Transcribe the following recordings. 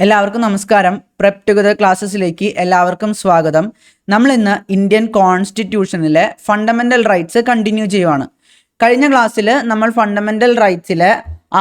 എല്ലാവർക്കും നമസ്കാരം. Prep together ക്ലാസ്സസിലേക്ക് എല്ലാവർക്കും സ്വാഗതം. നമ്മൾ ഇന്ന് ഇന്ത്യൻ കോൺസ്റ്റിറ്റ്യൂഷനിലെ ഫണ്ടമെന്റൽ റൈറ്റ്സ് കണ്ടിന്യൂ ചെയ്യുവാണ്. കഴിഞ്ഞ ക്ലാസ്സിൽ നമ്മൾ ഫണ്ടമെന്റൽ റൈറ്റ്സിലെ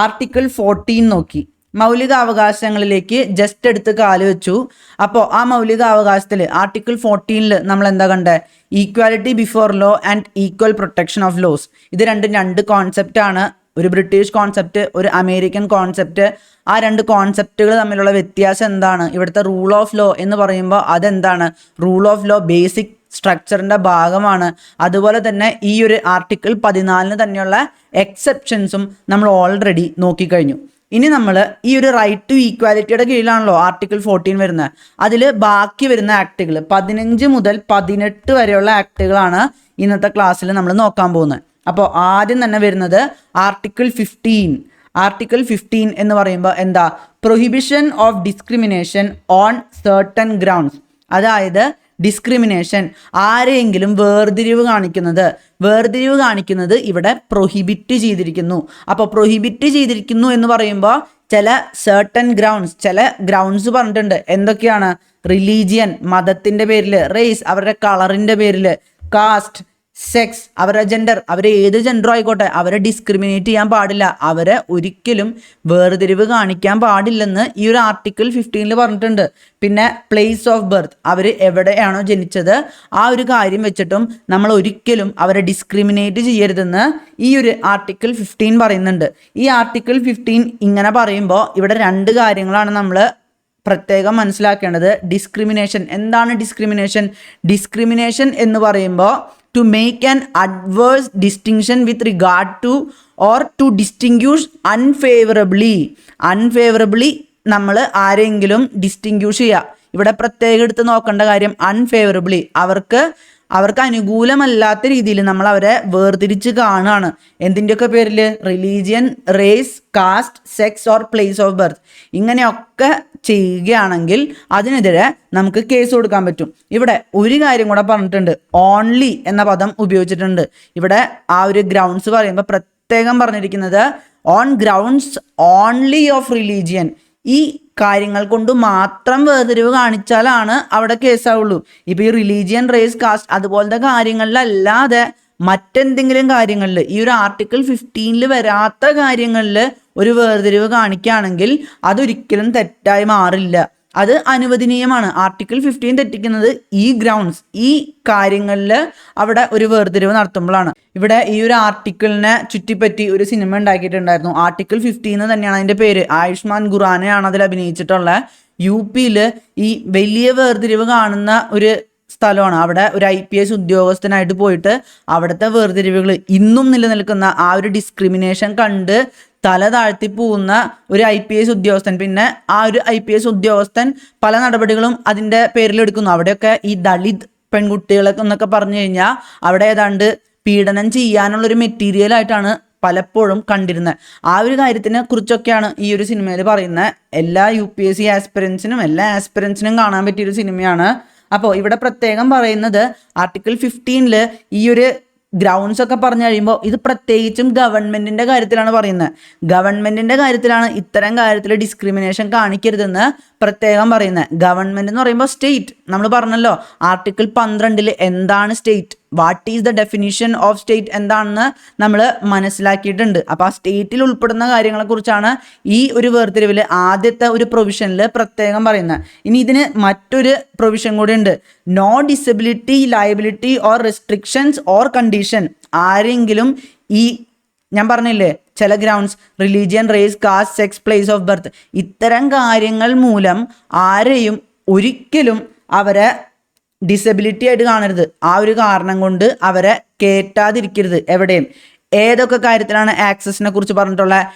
ആർട്ടിക്കിൾ 14 നോക്കി. മൗലികാവകാശങ്ങളിലേക്ക് ജസ്റ്റ് എടുത്ത് കാല് വെച്ചു. അപ്പോൾ ആ മൗലികാവകാശത്തിൽ ആർട്ടിക്കിൾ 14 നമ്മൾ എന്താ കണ്ടത്? Equality before law and equal protection of laws. ഇത് രണ്ട് കോൺസെപ്റ്റാണ്. ഒരു ബ്രിട്ടീഷ് കോൺസെപ്റ്റ്, ഒരു അമേരിക്കൻ കോൺസെപ്റ്റ്. ആ രണ്ട് കോൺസെപ്റ്റുകൾ തമ്മിലുള്ള വ്യത്യാസം എന്താണ്? ഇവിടുത്തെ റൂൾ ഓഫ് ലോ എന്ന് പറയുമ്പോൾ അതെന്താണ്? റൂൾ ഓഫ് ലോ ബേസിക് സ്ട്രക്ചറിൻ്റെ ഭാഗമാണ്. അതുപോലെ തന്നെ ഈ ഒരു ആർട്ടിക്കിൾ 14 തന്നെയുള്ള എക്സെപ്ഷൻസും നമ്മൾ ഓൾറെഡി നോക്കിക്കഴിഞ്ഞു. ഇനി നമ്മൾ ഈ ഒരു റൈറ്റ് ടു ഈക്വാലിറ്റിയുടെ കീഴിലാണല്ലോ ആർട്ടിക്കിൾ 14 വരുന്നത്. അതിൽ ബാക്കി വരുന്ന ആക്ടുകൾ 15 മുതൽ 18 വരെയുള്ള ആക്ടുകളാണ് ഇന്നത്തെ ക്ലാസ്സിൽ നമ്മൾ നോക്കാൻ പോകുന്നത്. അപ്പോൾ ആദ്യം തന്നെ വരുന്നത് ആർട്ടിക്കിൾ 15. ആർട്ടിക്കിൾ 15 എന്ന് പറയുമ്പോൾ എന്താ? Prohibition of discrimination on certain grounds. അതായത് ഡിസ്ക്രിമിനേഷൻ, ആരെയെങ്കിലും വേർതിരിവ് കാണിക്കുന്നത് ഇവിടെ പ്രൊഹിബിറ്റ് ചെയ്തിരിക്കുന്നു. അപ്പോൾ പ്രൊഹിബിറ്റ് ചെയ്തിരിക്കുന്നു എന്ന് പറയുമ്പോൾ ചില സർട്ടൻ ഗ്രൗണ്ട്സ്, ചില ഗ്രൗണ്ട്സ് പറഞ്ഞിട്ടുണ്ട്. എന്തൊക്കെയാണ്? റിലീജിയൻ, മതത്തിൻ്റെ പേരിൽ; റേസ്, അവരുടെ കളറിൻ്റെ പേരിൽ; കാസ്റ്റ്, സെക്സ്, അവരുടെ ജെൻഡർ, അവർ ഏത് ജെൻഡറും ആയിക്കോട്ടെ, അവരെ ഡിസ്ക്രിമിനേറ്റ് ചെയ്യാൻ പാടില്ല, അവരെ ഒരിക്കലും വേർതിരിവ് കാണിക്കാൻ പാടില്ലെന്ന് ഈ ഒരു ആർട്ടിക്കിൾ 15 പറഞ്ഞിട്ടുണ്ട്. പിന്നെ പ്ലേസ് ഓഫ് ബർത്ത്, അവർ എവിടെയാണോ ജനിച്ചത് ആ ഒരു കാര്യം വെച്ചിട്ടും നമ്മൾ ഒരിക്കലും അവരെ ഡിസ്ക്രിമിനേറ്റ് ചെയ്യരുതെന്ന് ഈ ഒരു ആർട്ടിക്കിൾ 15 പറയുന്നുണ്ട്. ഈ ആർട്ടിക്കിൾ 15 ഇങ്ങനെ പറയുമ്പോൾ ഇവിടെ രണ്ട് കാര്യങ്ങളാണ് നമ്മൾ പ്രത്യേകം മനസ്സിലാക്കേണ്ടത്. ഡിസ്ക്രിമിനേഷൻ എന്താണ്? ഡിസ്ക്രിമിനേഷൻ എന്ന് പറയുമ്പോൾ to make an adverse distinction with regard to or to distinguish unfavorably നമ്മൾ ആരെങ്കിലും ഡിസ്റ്റിങ്ക്യൂഷ് ചെയ്യുക. ഇവിടെ പ്രത്യേകം എടുത്ത് നോക്കേണ്ട കാര്യം അൺഫേവറബിളി, അവർക്ക് അനുകൂലമല്ലാത്ത രീതിയിൽ നമ്മൾ അവരെ വേർതിരിച്ച് കാണുകയാണ്. എന്തിൻ്റെയൊക്കെ പേരിൽ? Religion, race, caste, sex or place of birth. ഇങ്ങനെയൊക്കെ ചെയ്യുകയാണെങ്കിൽ അതിനെതിരെ നമുക്ക് കേസ് കൊടുക്കാൻ പറ്റും. ഇവിടെ ഒരു കാര്യം കൂടെ പറഞ്ഞിട്ടുണ്ട്. ഓൺലി എന്ന പദം ഉപയോഗിച്ചിട്ടുണ്ട്. ഇവിടെ ആ ഒരു ഗ്രൗണ്ട്സ് പറയുമ്പോൾ പ്രത്യേകം പറഞ്ഞിരിക്കുന്നത് on grounds only of religion. ഈ കാര്യങ്ങൾ കൊണ്ട് മാത്രം വേർതിരിവ് കാണിച്ചാലാണ് അവിടെ കേസാവുള്ളൂ. ഇപ്പോൾ ഈ റിലീജിയൻ, റേസ്, കാസ്റ്റ് അതുപോലത്തെ കാര്യങ്ങളിലല്ലാതെ മറ്റെന്തെങ്കിലും കാര്യങ്ങളിൽ, ഈ ഒരു ആർട്ടിക്കിൾ 15 വരാത്ത കാര്യങ്ങളിൽ ഒരു വേർതിരിവ് കാണിക്കുകയാണെങ്കിൽ അതൊരിക്കലും തെറ്റായി മാറില്ല, അത് അനുവദനീയമാണ്. ആർട്ടിക്കിൾ 15 തെറ്റിക്കുന്നത് ഈ ഗ്രൗണ്ട്സ്, ഈ കാര്യങ്ങളിൽ അവിടെ ഒരു വേർതിരിവ് നടത്തുമ്പോഴാണ്. ഇവിടെ ഈ ഒരു ആർട്ടിക്കിളിനെ ചുറ്റിപ്പറ്റി ഒരു സിനിമ ഉണ്ടാക്കിയിട്ടുണ്ടായിരുന്നു. ആർട്ടിക്കിൾ 15 തന്നെയാണ് അതിൻ്റെ പേര്. ആയുഷ്മാൻ ഖുറാനയാണ് അതിൽ അഭിനയിച്ചിട്ടുള്ള. UP-യിൽ ഈ വലിയ വേർതിരിവ് കാണുന്ന ഒരു സ്ഥലമാണ്. അവിടെ ഒരു IPS ഉദ്യോഗസ്ഥനായിട്ട് പോയിട്ട് അവിടുത്തെ വേർതിരിവുകൾ ഇന്നും നിലനിൽക്കുന്ന ആ ഒരു ഡിസ്ക്രിമിനേഷൻ കണ്ട് തല താഴ്ത്തി പോകുന്ന ഒരു IPS ഉദ്യോഗസ്ഥൻ, പിന്നെ ആ ഒരു IPS ഉദ്യോഗസ്ഥൻ പല നടപടികളും അതിൻ്റെ പേരിൽ എടുക്കുന്നു. അവിടെയൊക്കെ ഈ ദളിത് പെൺകുട്ടികളൊക്കെ എന്നൊക്കെ പറഞ്ഞു കഴിഞ്ഞാൽ അവിടെ ഏതാണ്ട് പീഡനം ചെയ്യാനുള്ളൊരു മെറ്റീരിയലായിട്ടാണ് പലപ്പോഴും കണ്ടിരുന്നത്. ആ ഒരു കാര്യത്തിനെ കുറിച്ചൊക്കെയാണ് ഈ ഒരു സിനിമയിൽ പറയുന്നത്. എല്ലാ UPSC ആസ്പിറൻസിനും എല്ലാ ആസ്പിറൻസിനും കാണാൻ പറ്റിയൊരു സിനിമയാണ്. അപ്പോൾ ഇവിടെ പ്രത്യേകം പറയുന്നത് ആർട്ടിക്കിൾ 15 ഈ ഒരു ഗ്രൗണ്ട്സ് ഒക്കെ പറഞ്ഞു കഴിയുമ്പോൾ ഇത് പ്രത്യേകിച്ചും ഗവൺമെൻറ്റിൻ്റെ കാര്യത്തിലാണ് പറയുന്നത്. ഗവൺമെൻറ്റിൻ്റെ കാര്യത്തിലാണ് ഇത്തരം കാര്യത്തിൽ ഡിസ്ക്രിമിനേഷൻ കാണിക്കരുതെന്ന് പ്രത്യേകം പറയുന്നത്. ഗവൺമെൻറ് എന്ന് പറയുമ്പോൾ സ്റ്റേറ്റ്, നമ്മൾ പറഞ്ഞല്ലോ ആർട്ടിക്കിൾ 12 എന്താണ് state, what is the definition of state എന്താണെന്ന് നമ്മൾ മനസ്സിലാക്കിയിട്ടുണ്ട്. അപ്പോൾ ആ സ്റ്റേറ്റിൽ ഉൾപ്പെടുന്ന കാര്യങ്ങളെക്കുറിച്ചാണ് ഈ ഒരു വേർതിരിവിൽ ആദ്യത്തെ ഒരു പ്രൊവിഷനിൽ പ്രത്യേകം പറയുന്നത്. ഇനി ഇതിന് മറ്റൊരു പ്രൊവിഷൻ കൂടി ഉണ്ട്. No disability, liability or restrictions or condition. ആരെങ്കിലും ഈ ഞാൻ പറഞ്ഞില്ലേ ചില grounds, religion, race, caste, sex, place of birth, ഇത്തരം കാര്യങ്ങൾ മൂലം ആരെയും ഒരിക്കലും അവരെ ഡിസബിലിറ്റി ആയിട്ട് കാണരുത്. ആ ഒരു കാരണം കൊണ്ട് അവരെ കയറ്റാതിരിക്കരുത് എവിടെയും. ഏതൊക്കെ കാര്യത്തിലാണ് ആക്സസിനെ കുറിച്ച് പറഞ്ഞിട്ടുള്ളത്?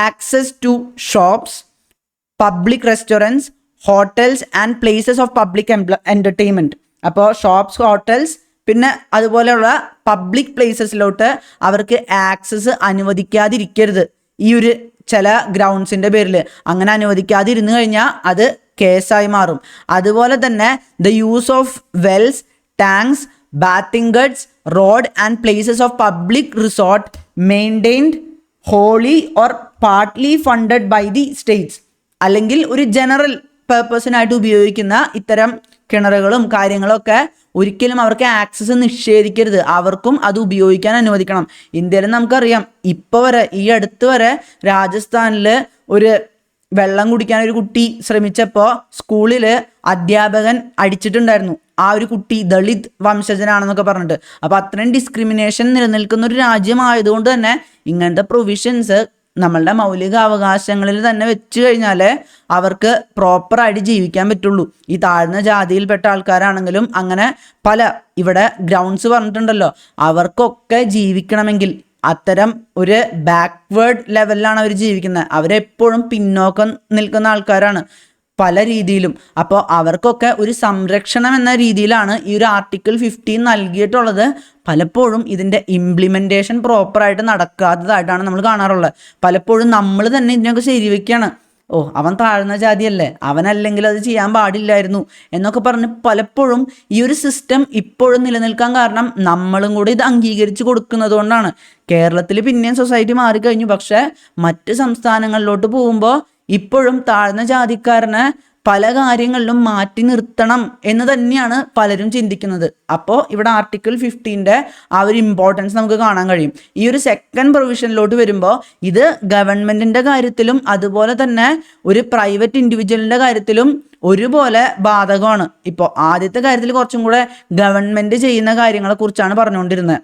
Access to shops, public restaurants, hotels and places of public entertainment. അപ്പോൾ ഷോപ്സ്, ഹോട്ടൽസ്, പിന്നെ അതുപോലെയുള്ള പബ്ലിക് പ്ലേസസിലോട്ട് അവർക്ക് ആക്സസ് അനുവദിക്കാതിരിക്കരുത് ഈ ഒരു ചില ഗ്രൗണ്ട്സിൻ്റെ പേരിൽ. അങ്ങനെ അനുവദിക്കാതിരുന്നു കഴിഞ്ഞാൽ അത് കേസായി മാറും. അതുപോലെ തന്നെ the use of wells, tanks, bathing ghats, road and places of public resort maintained wholly or partly funded by the states. അല്ലെങ്കിൽ ഒരു ജനറൽ പേർപ്പസിനായിട്ട് ഉപയോഗിക്കുന്ന ഇത്തരം കിണറുകളും കാര്യങ്ങളൊക്കെ ഒരിക്കലും അവർക്ക് ആക്സസ് നിഷേധിക്കരുത്, അവർക്കും അത് ഉപയോഗിക്കാൻ അനുവദിക്കണം. ഇന്ത്യയിൽ നമുക്കറിയാം ഇപ്പോൾ വരെ ഈ അടുത്ത് വരെ രാജസ്ഥാനിൽ ഒരു വെള്ളം കുടിക്കാൻ ഒരു കുട്ടി ശ്രമിച്ചപ്പോൾ സ്കൂളിൽ അധ്യാപകൻ അടിച്ചിട്ടുണ്ടായിരുന്നു. ആ ഒരു കുട്ടി ദളിത് വംശജനാണെന്നൊക്കെ പറഞ്ഞിട്ട്. അപ്പോൾ അത്രയും ഡിസ്ക്രിമിനേഷൻ നിലനിൽക്കുന്ന ഒരു രാജ്യമായതുകൊണ്ട് തന്നെ ഇങ്ങനത്തെ പ്രൊവിഷൻസ് നമ്മളുടെ മൗലിക അവകാശങ്ങളിൽ തന്നെ വെച്ച് കഴിഞ്ഞാൽ അവർക്ക് പ്രോപ്പറായിട്ട് ജീവിക്കാൻ പറ്റുള്ളൂ. ഈ താഴ്ന്ന ജാതിയിൽപ്പെട്ട ആൾക്കാരാണെങ്കിലും അങ്ങനെ പല ഇവിടെ ഗ്രൗണ്ട്സ് പറഞ്ഞിട്ടുണ്ടല്ലോ, അവർക്കൊക്കെ ജീവിക്കണമെങ്കിൽ അത്തരം ഒരു ബാക്ക്വേർഡ് ലെവലിലാണ് അവർ ജീവിക്കുന്നത്. അവരെപ്പോഴും പിന്നോക്കം നിൽക്കുന്ന ആൾക്കാരാണ് പല രീതിയിലും. അപ്പോൾ അവർക്കൊക്കെ ഒരു സംരക്ഷണം എന്ന രീതിയിലാണ് ഈ ഒരു ആർട്ടിക്കിൾ 15 നൽകിയിട്ടുള്ളത്. പലപ്പോഴും ഇതിൻ്റെ ഇംപ്ലിമെൻറ്റേഷൻ പ്രോപ്പറായിട്ട് നടക്കാത്തതായിട്ടാണ് നമ്മൾ കാണാറുള്ളത്. പലപ്പോഴും നമ്മൾ തന്നെ ഇതിനൊക്കെ ശരിവെക്കുകയാണ്. അവൻ താഴ്ന്ന ജാതിയല്ലേ, അവനല്ലെങ്കിൽ അത് ചെയ്യാൻ പാടില്ലായിരുന്നു എന്നൊക്കെ പറഞ്ഞ് പലപ്പോഴും ഈ ഒരു സിസ്റ്റം ഇപ്പോഴും നിലനിൽക്കാൻ കാരണം നമ്മളും കൂടി ഇത് അംഗീകരിച്ച് കൊടുക്കുന്നത് കൊണ്ടാണ്. കേരളത്തിൽ പിന്നെയും സൊസൈറ്റി മാറിക്കഴിഞ്ഞു, പക്ഷേ മറ്റ് സംസ്ഥാനങ്ങളിലോട്ട് പോകുമ്പോൾ ഇപ്പോഴും താഴ്ന്ന ജാതിക്കാരനെ പല കാര്യങ്ങളിലും മാറ്റി നിർത്തണം എന്ന് തന്നെയാണ് പലരും ചിന്തിക്കുന്നത്. അപ്പോൾ ഇവിടെ ആർട്ടിക്കിൾ 15 ആ ഒരു ഇമ്പോർട്ടൻസ് നമുക്ക് കാണാൻ കഴിയും. ഈ ഒരു സെക്കൻഡ് പ്രൊവിഷനിലോട്ട് വരുമ്പോൾ ഇത് ഗവൺമെൻറ്റിൻ്റെ കാര്യത്തിലും അതുപോലെ തന്നെ ഒരു പ്രൈവറ്റ് ഇൻഡിവിജ്വലിൻ്റെ കാര്യത്തിലും ഒരുപോലെ ബാധകമാണ്. ഇപ്പോൾ ആദ്യത്തെ കാര്യത്തിൽ കുറച്ചും കൂടെ ഗവൺമെൻറ് ചെയ്യുന്ന കാര്യങ്ങളെക്കുറിച്ചാണ് പറഞ്ഞുകൊണ്ടിരുന്നത്,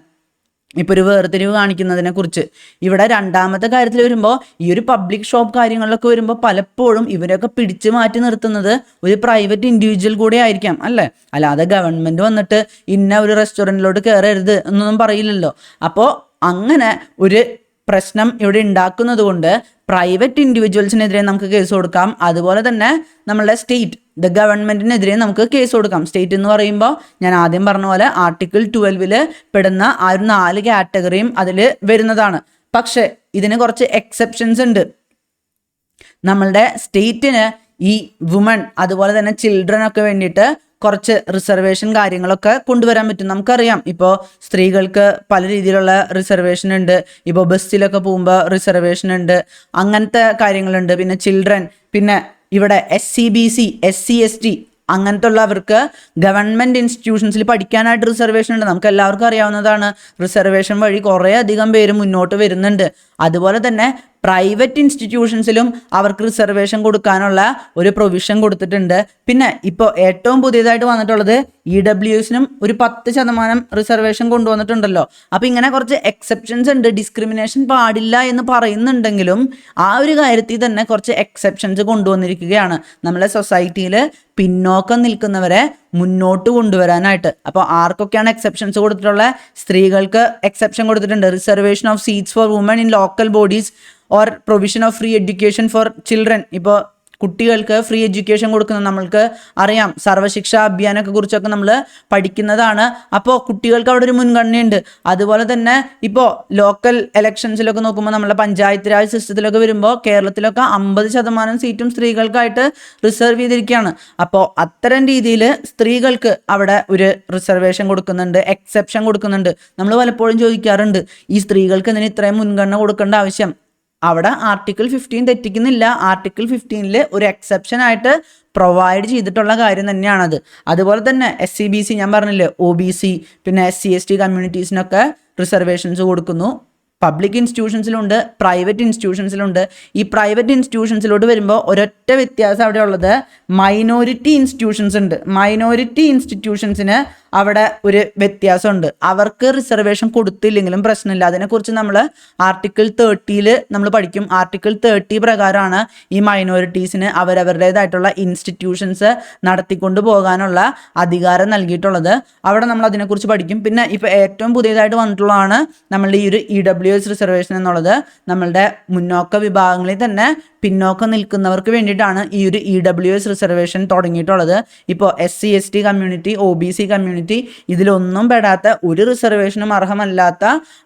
ഇപ്പോൾ ഒരു വേർതിരിവ് കാണിക്കുന്നതിനെ കുറിച്ച്. ഇവിടെ രണ്ടാമത്തെ കാര്യത്തിൽ വരുമ്പോൾ ഈ ഒരു പബ്ലിക് ഷോപ്പ് കാര്യങ്ങളിലൊക്കെ വരുമ്പോൾ പലപ്പോഴും ഇവരൊക്കെ പിടിച്ചു മാറ്റി നിർത്തുന്നത് ഒരു പ്രൈവറ്റ് ഇൻഡിവിജ്വൽ കൂടെ ആയിരിക്കാം അല്ലേ, അല്ലാതെ ഗവൺമെൻറ് വന്നിട്ട് ഇന്ന ഒരു റെസ്റ്റോറൻറ്റിലോട്ട് കയറരുത് എന്നൊന്നും പറയില്ലല്ലോ. അപ്പോൾ അങ്ങനെ ഒരു പ്രശ്നം ഇവിടെ ഉണ്ടാക്കുന്നത് കൊണ്ട് പ്രൈവറ്റ് ഇൻഡിവിജ്വൽസിനെതിരെ നമുക്ക് കേസ് കൊടുക്കാം. അതുപോലെ തന്നെ നമ്മളുടെ സ്റ്റേറ്റ് ഗവൺമെൻറ്റിനെതിരെ നമുക്ക് കേസ് കൊടുക്കാം. സ്റ്റേറ്റ് എന്ന് പറയുമ്പോൾ ഞാൻ ആദ്യം പറഞ്ഞ പോലെ ആർട്ടിക്കിൾ 12 പെടുന്ന ആ ഒരു 4 കാറ്റഗറിയും അതിൽ വരുന്നതാണ്. പക്ഷേ ഇതിന് കുറച്ച് എക്സെപ്ഷൻസ് ഉണ്ട്. നമ്മളുടെ സ്റ്റേറ്റിന് ഈ വുമൺ അതുപോലെ തന്നെ ചിൽഡ്രനൊക്കെ വേണ്ടിയിട്ട് കുറച്ച് റിസർവേഷൻ കാര്യങ്ങളൊക്കെ കൊണ്ടുവരാൻ പറ്റും. നമുക്കറിയാം ഇപ്പോൾ സ്ത്രീകൾക്ക് പല രീതിയിലുള്ള റിസർവേഷൻ ഉണ്ട്. ഇപ്പോൾ ബസ്സിലൊക്കെ പോകുമ്പോൾ റിസർവേഷൻ ഉണ്ട്, അങ്ങനത്തെ കാര്യങ്ങളുണ്ട്. പിന്നെ ചിൽഡ്രൻ, പിന്നെ ഇവിടെ SCBC SC/ST അങ്ങനത്തെ ഉള്ളവർക്ക് ഗവൺമെൻറ് ഇൻസ്റ്റിറ്റ്യൂഷൻസിൽ പഠിക്കാനായിട്ട് റിസർവേഷൻ ഉണ്ട്. നമുക്ക് എല്ലാവർക്കും അറിയാവുന്നതാണ്. റിസർവേഷൻ വഴി കുറേ അധികം പേര് മുന്നോട്ട് വരുന്നുണ്ട്. അതുപോലെ തന്നെ പ്രൈവറ്റ് ഇൻസ്റ്റിറ്റ്യൂഷൻസിലും അവർക്ക് റിസർവേഷൻ കൊടുക്കാനുള്ള ഒരു പ്രൊവിഷൻ കൊടുത്തിട്ടുണ്ട്. പിന്നെ ഇപ്പോൾ ഏറ്റവും പുതിയതായിട്ട് വന്നിട്ടുള്ളത് EWSനും ഒരു 10% റിസർവേഷൻ കൊണ്ടുവന്നിട്ടുണ്ടല്ലോ. അപ്പോൾ ഇങ്ങനെ കുറച്ച് എക്സെപ്ഷൻസ് ഉണ്ട്. ഡിസ്ക്രിമിനേഷൻ പാടില്ല എന്ന് പറയുന്നുണ്ടെങ്കിലും ആ ഒരു കാര്യത്തിൽ തന്നെ കുറച്ച് എക്സെപ്ഷൻസ് കൊണ്ടുവന്നിരിക്കുകയാണ് നമ്മളെ സൊസൈറ്റിയിൽ പിന്നോക്കം നിൽക്കുന്നവരെ മുന്നോട്ട് കൊണ്ടുവരാനായിട്ട്. അപ്പോൾ ആർക്കൊക്കെയാണ് എക്സെപ്ഷൻസ് കൊടുത്തിട്ടുള്ളത്? സ്ത്രീകൾക്ക് എക്സെപ്ഷൻ കൊടുത്തിട്ടുണ്ട്. Reservation of seats for women in local bodies or provision of free education for children. ഇപ്പോൾ കുട്ടികൾക്ക് ഫ്രീ എഡ്യൂക്കേഷൻ കൊടുക്കുന്നത് നമ്മൾക്ക് അറിയാം. സർവശിക്ഷാ അഭിയാനൊക്കെ കുറിച്ചൊക്കെ നമ്മൾ പഠിക്കുന്നതാണ്. അപ്പോൾ കുട്ടികൾക്ക് അവിടെ ഒരു മുൻഗണനയുണ്ട്. അതുപോലെ തന്നെ ഇപ്പോൾ ലോക്കൽ ഇലക്ഷൻസിലൊക്കെ നോക്കുമ്പോൾ നമ്മളെ പഞ്ചായത്ത് രാജ് സിസ്റ്റത്തിലൊക്കെ വരുമ്പോൾ കേരളത്തിലൊക്കെ 50% സീറ്റും സ്ത്രീകൾക്കായിട്ട് റിസർവ് ചെയ്തിരിക്കുകയാണ്. അപ്പോൾ അത്തരം രീതിയിൽ സ്ത്രീകൾക്ക് അവിടെ ഒരു റിസർവേഷൻ കൊടുക്കുന്നുണ്ട്, എക്സെപ്ഷൻ കൊടുക്കുന്നുണ്ട്. നമ്മൾ പലപ്പോഴും ചോദിക്കാറുണ്ട്, ഈ സ്ത്രീകൾക്ക് എന്തിന് ഇത്രയും മുൻഗണന കൊടുക്കേണ്ട ആവശ്യം? അവിടെ ആർട്ടിക്കിൾ 15 തെറ്റിക്കുന്നില്ല. ആർട്ടിക്കിൾ 15 ഒരു എക്സെപ്ഷൻ ആയിട്ട് പ്രൊവൈഡ് ചെയ്തിട്ടുള്ള കാര്യം തന്നെയാണത്. അതുപോലെ തന്നെ SCBC ഞാൻ പറഞ്ഞില്ലേ, OBC പിന്നെ SC/ST കമ്മ്യൂണിറ്റീസിനൊക്കെ റിസർവേഷൻസ് കൊടുക്കുന്നു. പബ്ലിക് ഇൻസ്റ്റിറ്റ്യൂഷൻസിലുണ്ട്, പ്രൈവറ്റ് ഇൻസ്റ്റിറ്റ്യൂഷൻസിലുണ്ട്. ഈ പ്രൈവറ്റ് ഇൻസ്റ്റിറ്റ്യൂഷൻസിലോട്ട് വരുമ്പോൾ ഒരൊറ്റ വ്യത്യാസം അവിടെ ഉള്ളത് മൈനോറിറ്റി ഇൻസ്റ്റിറ്റ്യൂഷൻസ് ഉണ്ട്. മൈനോറിറ്റി ഇൻസ്റ്റിറ്റ്യൂഷൻസിന് അവിടെ ഒരു വ്യത്യാസമുണ്ട്. അവർക്ക് റിസർവേഷൻ കൊടുത്തില്ലെങ്കിലും പ്രശ്നമില്ല. അതിനെക്കുറിച്ച് നമ്മൾ ആർട്ടിക്കിൾ 30 നമ്മൾ പഠിക്കും. ആർട്ടിക്കിൾ 30 പ്രകാരമാണ് ഈ മൈനോറിറ്റീസിന് അവരവരുടേതായിട്ടുള്ള ഇൻസ്റ്റിറ്റ്യൂഷൻസ് നടത്തിക്കൊണ്ട് പോകാനുള്ള അധികാരം നൽകിയിട്ടുള്ളത്. അവിടെ നമ്മൾ അതിനെക്കുറിച്ച് പഠിക്കും. പിന്നെ ഇപ്പോൾ ഏറ്റവും പുതിയതായിട്ട് വന്നിട്ടുള്ളതാണ് നമ്മളുടെ ഈ ഒരു EWS റിസർവേഷൻ എന്നുള്ളത്. നമ്മളുടെ മുന്നോക്ക വിഭാഗങ്ങളിൽ തന്നെ പിന്നോക്കം നിൽക്കുന്നവർക്ക് വേണ്ടിയിട്ടാണ് ഈ ഒരു EWS റിസർവേഷൻ തുടങ്ങിയിട്ടുള്ളത്. ഇപ്പോൾ SC/ST കമ്മ്യൂണിറ്റി, OBC കമ്മ്യൂണിറ്റി ഇതിലൊന്നും പെടാത്ത, ഒരു റിസർവേഷനും അർഹമല്ലാത്ത,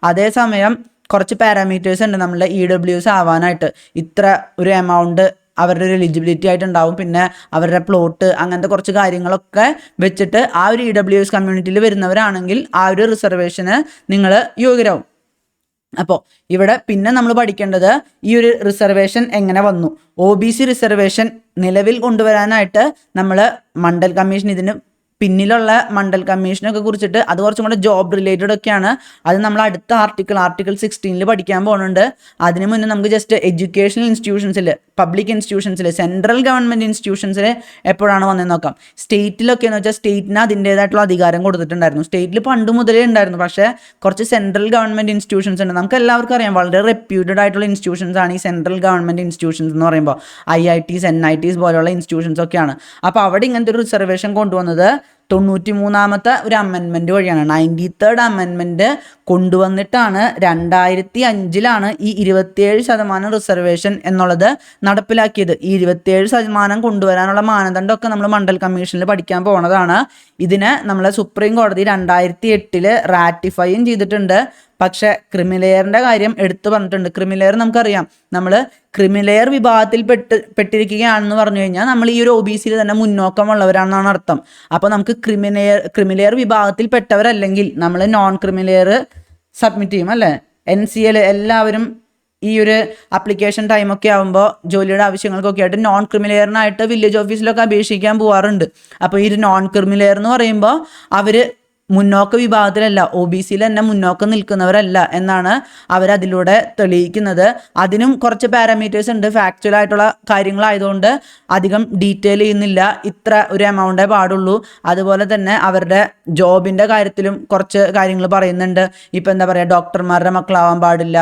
അതേസമയം കുറച്ച് പാരാമീറ്റേഴ്സ് ഉണ്ട് നമ്മളുടെ EWS ആവാനായിട്ട്. ഇത്ര ഒരു എമൗണ്ട് അവരുടെ ഒരു എലിജിബിലിറ്റി ആയിട്ടുണ്ടാവും. പിന്നെ അവരുടെ പ്ലോട്ട്, അങ്ങനത്തെ കുറച്ച് കാര്യങ്ങളൊക്കെ വെച്ചിട്ട് ആ ഒരു EWS കമ്മ്യൂണിറ്റിയിൽ വരുന്നവരാണെങ്കിൽ ആ ഒരു റിസർവേഷന് നിങ്ങൾ യോഗ്യരാവും. അപ്പോൾ ഇവിടെ പിന്നെ നമ്മൾ പഠിക്കേണ്ടത് ഈ ഒരു റിസർവേഷൻ എങ്ങനെ വന്നു. OBC റിസർവേഷൻ നിലവിൽ കൊണ്ടുവരാനായിട്ട് നമ്മൾ മണ്ഡൽ കമ്മീഷൻ ഇതിന് പിന്നിലുള്ള മണ്ഡൽ കമ്മീഷനൊക്കെ കുറിച്ചിട്ട് അത് കുറച്ചും കൂടെ ജോബ് റിലേറ്റഡ് ഒക്കെയാണ്. അത് നമ്മൾ അടുത്ത ആർട്ടിക്കിൾ 16 പഠിക്കാൻ പോകുന്നുണ്ട്. അതിന് മുന്നേ നമുക്ക് ജസ്റ്റ് എഡ്യൂക്കേഷണൽ ഇൻസ്റ്റിറ്റ്യൂഷൻസിൽ, പബ്ലിക് ഇൻസ്റ്റിറ്റ്യൂഷൻസിൽ, സെൻട്രൽ ഗവൺമെൻറ് ഇൻസ്റ്റിറ്റ്യൂഷൻസിൽ എപ്പോഴാണ് വന്നതെന്ന് നോക്കാം. സ്റ്റേറ്റിലൊക്കെ എന്ന് വെച്ചാൽ സ്റ്റേറ്റിന് അതിൻ്റേതായിട്ടുള്ള അധികാരം കൊടുത്തിട്ടുണ്ടായിരുന്നു. സ്റ്റേറ്റിൽ പണ്ട് മുതലേ ഉണ്ടായിരുന്നു. പക്ഷേ കുറച്ച് സെൻട്രൽ ഗവൺമെൻറ് ഇൻസ്റ്റിറ്റ്യൂഷൻസ് ഉണ്ട്. നമുക്ക് എല്ലാവർക്കും അറിയാം, വളരെ റെപ്യൂട്ടഡ് ആയിട്ടുള്ള ഇൻസ്റ്റിറ്റ്യൂഷൻസ് ആണ് ഈ സെൻട്രൽ ഗവൺമെൻറ് ഇൻസ്റ്റിറ്റ്യൂഷൻസ് എന്ന് പറയുമ്പോൾ. IITs NITs പോലെയുള്ള ഇൻസ്റ്റിറ്റ്യൂഷൻസ് ഒക്കെയാണ്. അപ്പോൾ അവിടെ ഇങ്ങനത്തെ ഒരു റിസർവേഷൻ കൊണ്ടുവന്നത് 93ാമത്തെ ഒരു അമെൻമെൻറ്റ് വഴിയാണ്. 93rd അമെൻമെൻറ്റ് കൊണ്ടുവന്നിട്ടാണ് 2005 ഈ 27% റിസർവേഷൻ എന്നുള്ളത് നടപ്പിലാക്കിയത്. ഈ 27% കൊണ്ടുവരാനുള്ള മാനദണ്ഡമൊക്കെ നമ്മൾ മണ്ഡൽ കമ്മീഷനിൽ പഠിക്കാൻ പോകുന്നതാണ്. ഇതിനെ നമ്മളെ സുപ്രീം കോടതി 2008 റാറ്റിഫൈയും ചെയ്തിട്ടുണ്ട്. പക്ഷേ ക്രിമിലെയറിൻ്റെ കാര്യം എടുത്തു പറഞ്ഞിട്ടുണ്ട്. ക്രിമിലെയർ നമുക്കറിയാം, നമ്മൾ ക്രിമിലെയർ വിഭാഗത്തിൽ പെട്ടിരിക്കുകയാണെന്ന് പറഞ്ഞു കഴിഞ്ഞാൽ നമ്മൾ ഈ ഒരു OBC തന്നെ മുന്നോക്കമുള്ളവരാണെന്നാണ് അർത്ഥം. അപ്പോൾ നമുക്ക് ക്രിമിലെയർ വിഭാഗത്തിൽ പെട്ടവരല്ലെങ്കിൽ നമ്മൾ നോൺ ക്രിമിലെയർ സബ്മിറ്റ് ചെയ്യും അല്ലേ. NCL എല്ലാവരും ഈ ഒരു ആപ്ലിക്കേഷൻ ടൈമൊക്കെ ആകുമ്പോൾ ജോലിയുടെ ആവശ്യങ്ങൾക്കൊക്കെ ആയിട്ട് നോൺ ക്രിമിലെയറിനായിട്ട് വില്ലേജ് ഓഫീസിലൊക്കെ അപേക്ഷിക്കാൻ പോകാറുണ്ട്. അപ്പോൾ ഈ ഒരു നോൺ ക്രിമിലെയർ എന്ന് പറയുമ്പോൾ അവർ മുന്നോക്ക വിഭാഗത്തിലല്ല, OBCയിൽ തന്നെ മുന്നോക്കം നിൽക്കുന്നവരല്ല എന്നാണ് അവരതിലൂടെ തെളിയിക്കുന്നത്. അതിനും കുറച്ച് പാരാമീറ്റേഴ്സ് ഉണ്ട്. ഫാക്ച്വൽ ആയിട്ടുള്ള കാര്യങ്ങളായതുകൊണ്ട് അധികം ഡീറ്റെയിൽ ചെയ്യുന്നില്ല. ഇത്ര ഒരു എമൗണ്ടേ പാടുള്ളൂ. അതുപോലെ തന്നെ അവരുടെ ജോബിൻ്റെ കാര്യത്തിലും കുറച്ച് കാര്യങ്ങൾ പറയുന്നുണ്ട്. ഇപ്പം എന്താ പറയുക, ഡോക്ടർമാരുടെ മക്കളാവാൻ പാടില്ല,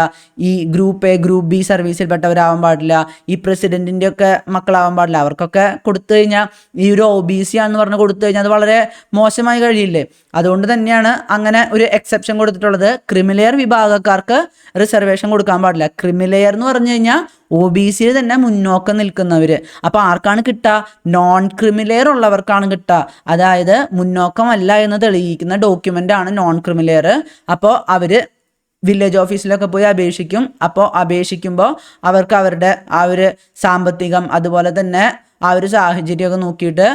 ഈ ഗ്രൂപ്പ് A ഗ്രൂപ്പ് B സർവീസിൽപ്പെട്ടവരാവാൻ പാടില്ല, ഈ പ്രസിഡന്റിൻ്റെ ഒക്കെ മക്കളാവാൻ പാടില്ല. അവർക്കൊക്കെ കൊടുത്തു കഴിഞ്ഞാൽ ഈ ഒരു OBC ആണെന്ന് പറഞ്ഞ് കൊടുത്തു കഴിഞ്ഞാൽ അത് വളരെ മോശമായി കഴിയില്ലേ. അതുകൊണ്ട് തന്നെയാണ് അങ്ങനെ ഒരു എക്സെപ്ഷൻ കൊടുത്തിട്ടുള്ളത്. ക്രിമിലെയർ വിഭാഗക്കാർക്ക് റിസർവേഷൻ കൊടുക്കാൻ പാടില്ല. ക്രിമിലെയർ എന്ന് പറഞ്ഞു കഴിഞ്ഞാൽ OBCയിൽ തന്നെ മുന്നോക്കം നിൽക്കുന്നവർ. അപ്പോൾ ആർക്കാണ് കിട്ടുക? നോൺ ക്രിമിലെയർ ഉള്ളവർക്കാണ് കിട്ടുക. അതായത് മുന്നോക്കമല്ല എന്ന് തെളിയിക്കുന്ന ഡോക്യുമെൻ്റ് ആണ് നോൺ ക്രിമിലെയർ. അപ്പോൾ അവർ വില്ലേജ് ഓഫീസിലൊക്കെ പോയി അപേക്ഷിക്കും. അപ്പോൾ അപേക്ഷിക്കുമ്പോൾ അവർക്ക് അവരുടെ ആ ഒരു സാമ്പത്തികം അതുപോലെ തന്നെ ആ ഒരു സാഹചര്യമൊക്കെ നോക്കിയിട്ട്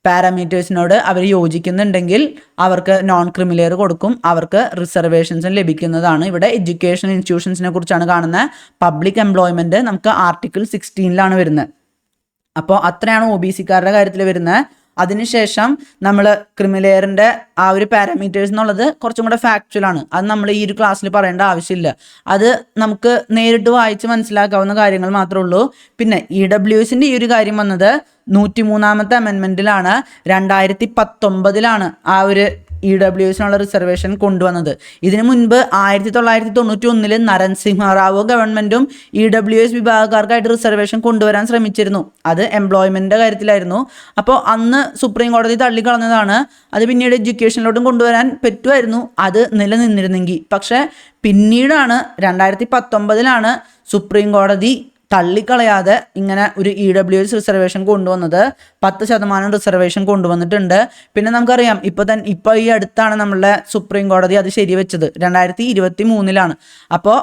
പാരാമീറ്റേഴ്സിനോട് അവർ യോജിക്കുന്നുണ്ടെങ്കിൽ അവർക്ക് നോൺ ക്രിമിലെയർ കൊടുക്കും. അവർക്ക് റിസർവേഷൻസും ലഭിക്കുന്നതാണ്. ഇവിടെ എഡ്യൂക്കേഷൻ ഇൻസ്റ്റിറ്റ്യൂഷൻസിനെ കുറിച്ചാണ് കാണുന്നത്. പബ്ലിക് എംപ്ലോയ്മെൻറ്റ് നമുക്ക് ആർട്ടിക്കിൾ 16 വരുന്നത്. അപ്പോൾ അത്രയാണ് OBCക്കാരുടെ കാര്യത്തിൽ വരുന്നത്. അതിനുശേഷം നമ്മൾ ക്രിമിലെയറിൻ്റെ ആ ഒരു പാരാമീറ്റേഴ്സ് എന്നുള്ളത് കുറച്ചും കൂടെ ഫാക്ച്വലാണ്. അത് നമ്മൾ ഈ ഒരു ക്ലാസ്സിൽ പറയേണ്ട ആവശ്യമില്ല. അത് നമുക്ക് നേരിട്ട് വായിച്ച് മനസ്സിലാക്കാവുന്ന കാര്യങ്ങൾ മാത്രമേ ഉള്ളൂ. പിന്നെ EWSൻ്റെ ഈ ഒരു കാര്യം വന്നത് 103ാമത്തെ അമെൻമെൻറ്റിലാണ്. 2019 ആ ഒരു EWSനുള്ള റിസർവേഷൻ കൊണ്ടുവന്നത്. ഇതിനു മുൻപ് 1991 നരസിംഹറാവു ഗവൺമെൻറ്റും EWS വിഭാഗക്കാർക്കായിട്ട് റിസർവേഷൻ കൊണ്ടുവരാൻ ശ്രമിച്ചിരുന്നു. അത് എംപ്ലോയ്മെൻറ്റിൻ്റെ കാര്യത്തിലായിരുന്നു. അപ്പോൾ അന്ന് സുപ്രീം കോടതി തള്ളിക്കളഞ്ഞതാണ്. അത് പിന്നീട് എഡ്യൂക്കേഷനിലോട്ടും കൊണ്ടുവരാൻ പറ്റുമായിരുന്നു, അത് നിലനിന്നിരുന്നെങ്കിൽ. പക്ഷേ പിന്നീടാണ് 2019 സുപ്രീം കോടതി തള്ളിക്കളയാതെ ഇങ്ങനെ ഒരു EWS റിസർവേഷൻ കൊണ്ടുവന്നത്. 10% റിസർവേഷൻ കൊണ്ടുവന്നിട്ടുണ്ട്. പിന്നെ നമുക്കറിയാം ഇപ്പോൾ ഈ അടുത്താണ് നമ്മളുടെ സുപ്രീം കോടതി അത് ശരിവെച്ചത്. 2023 അപ്പോൾ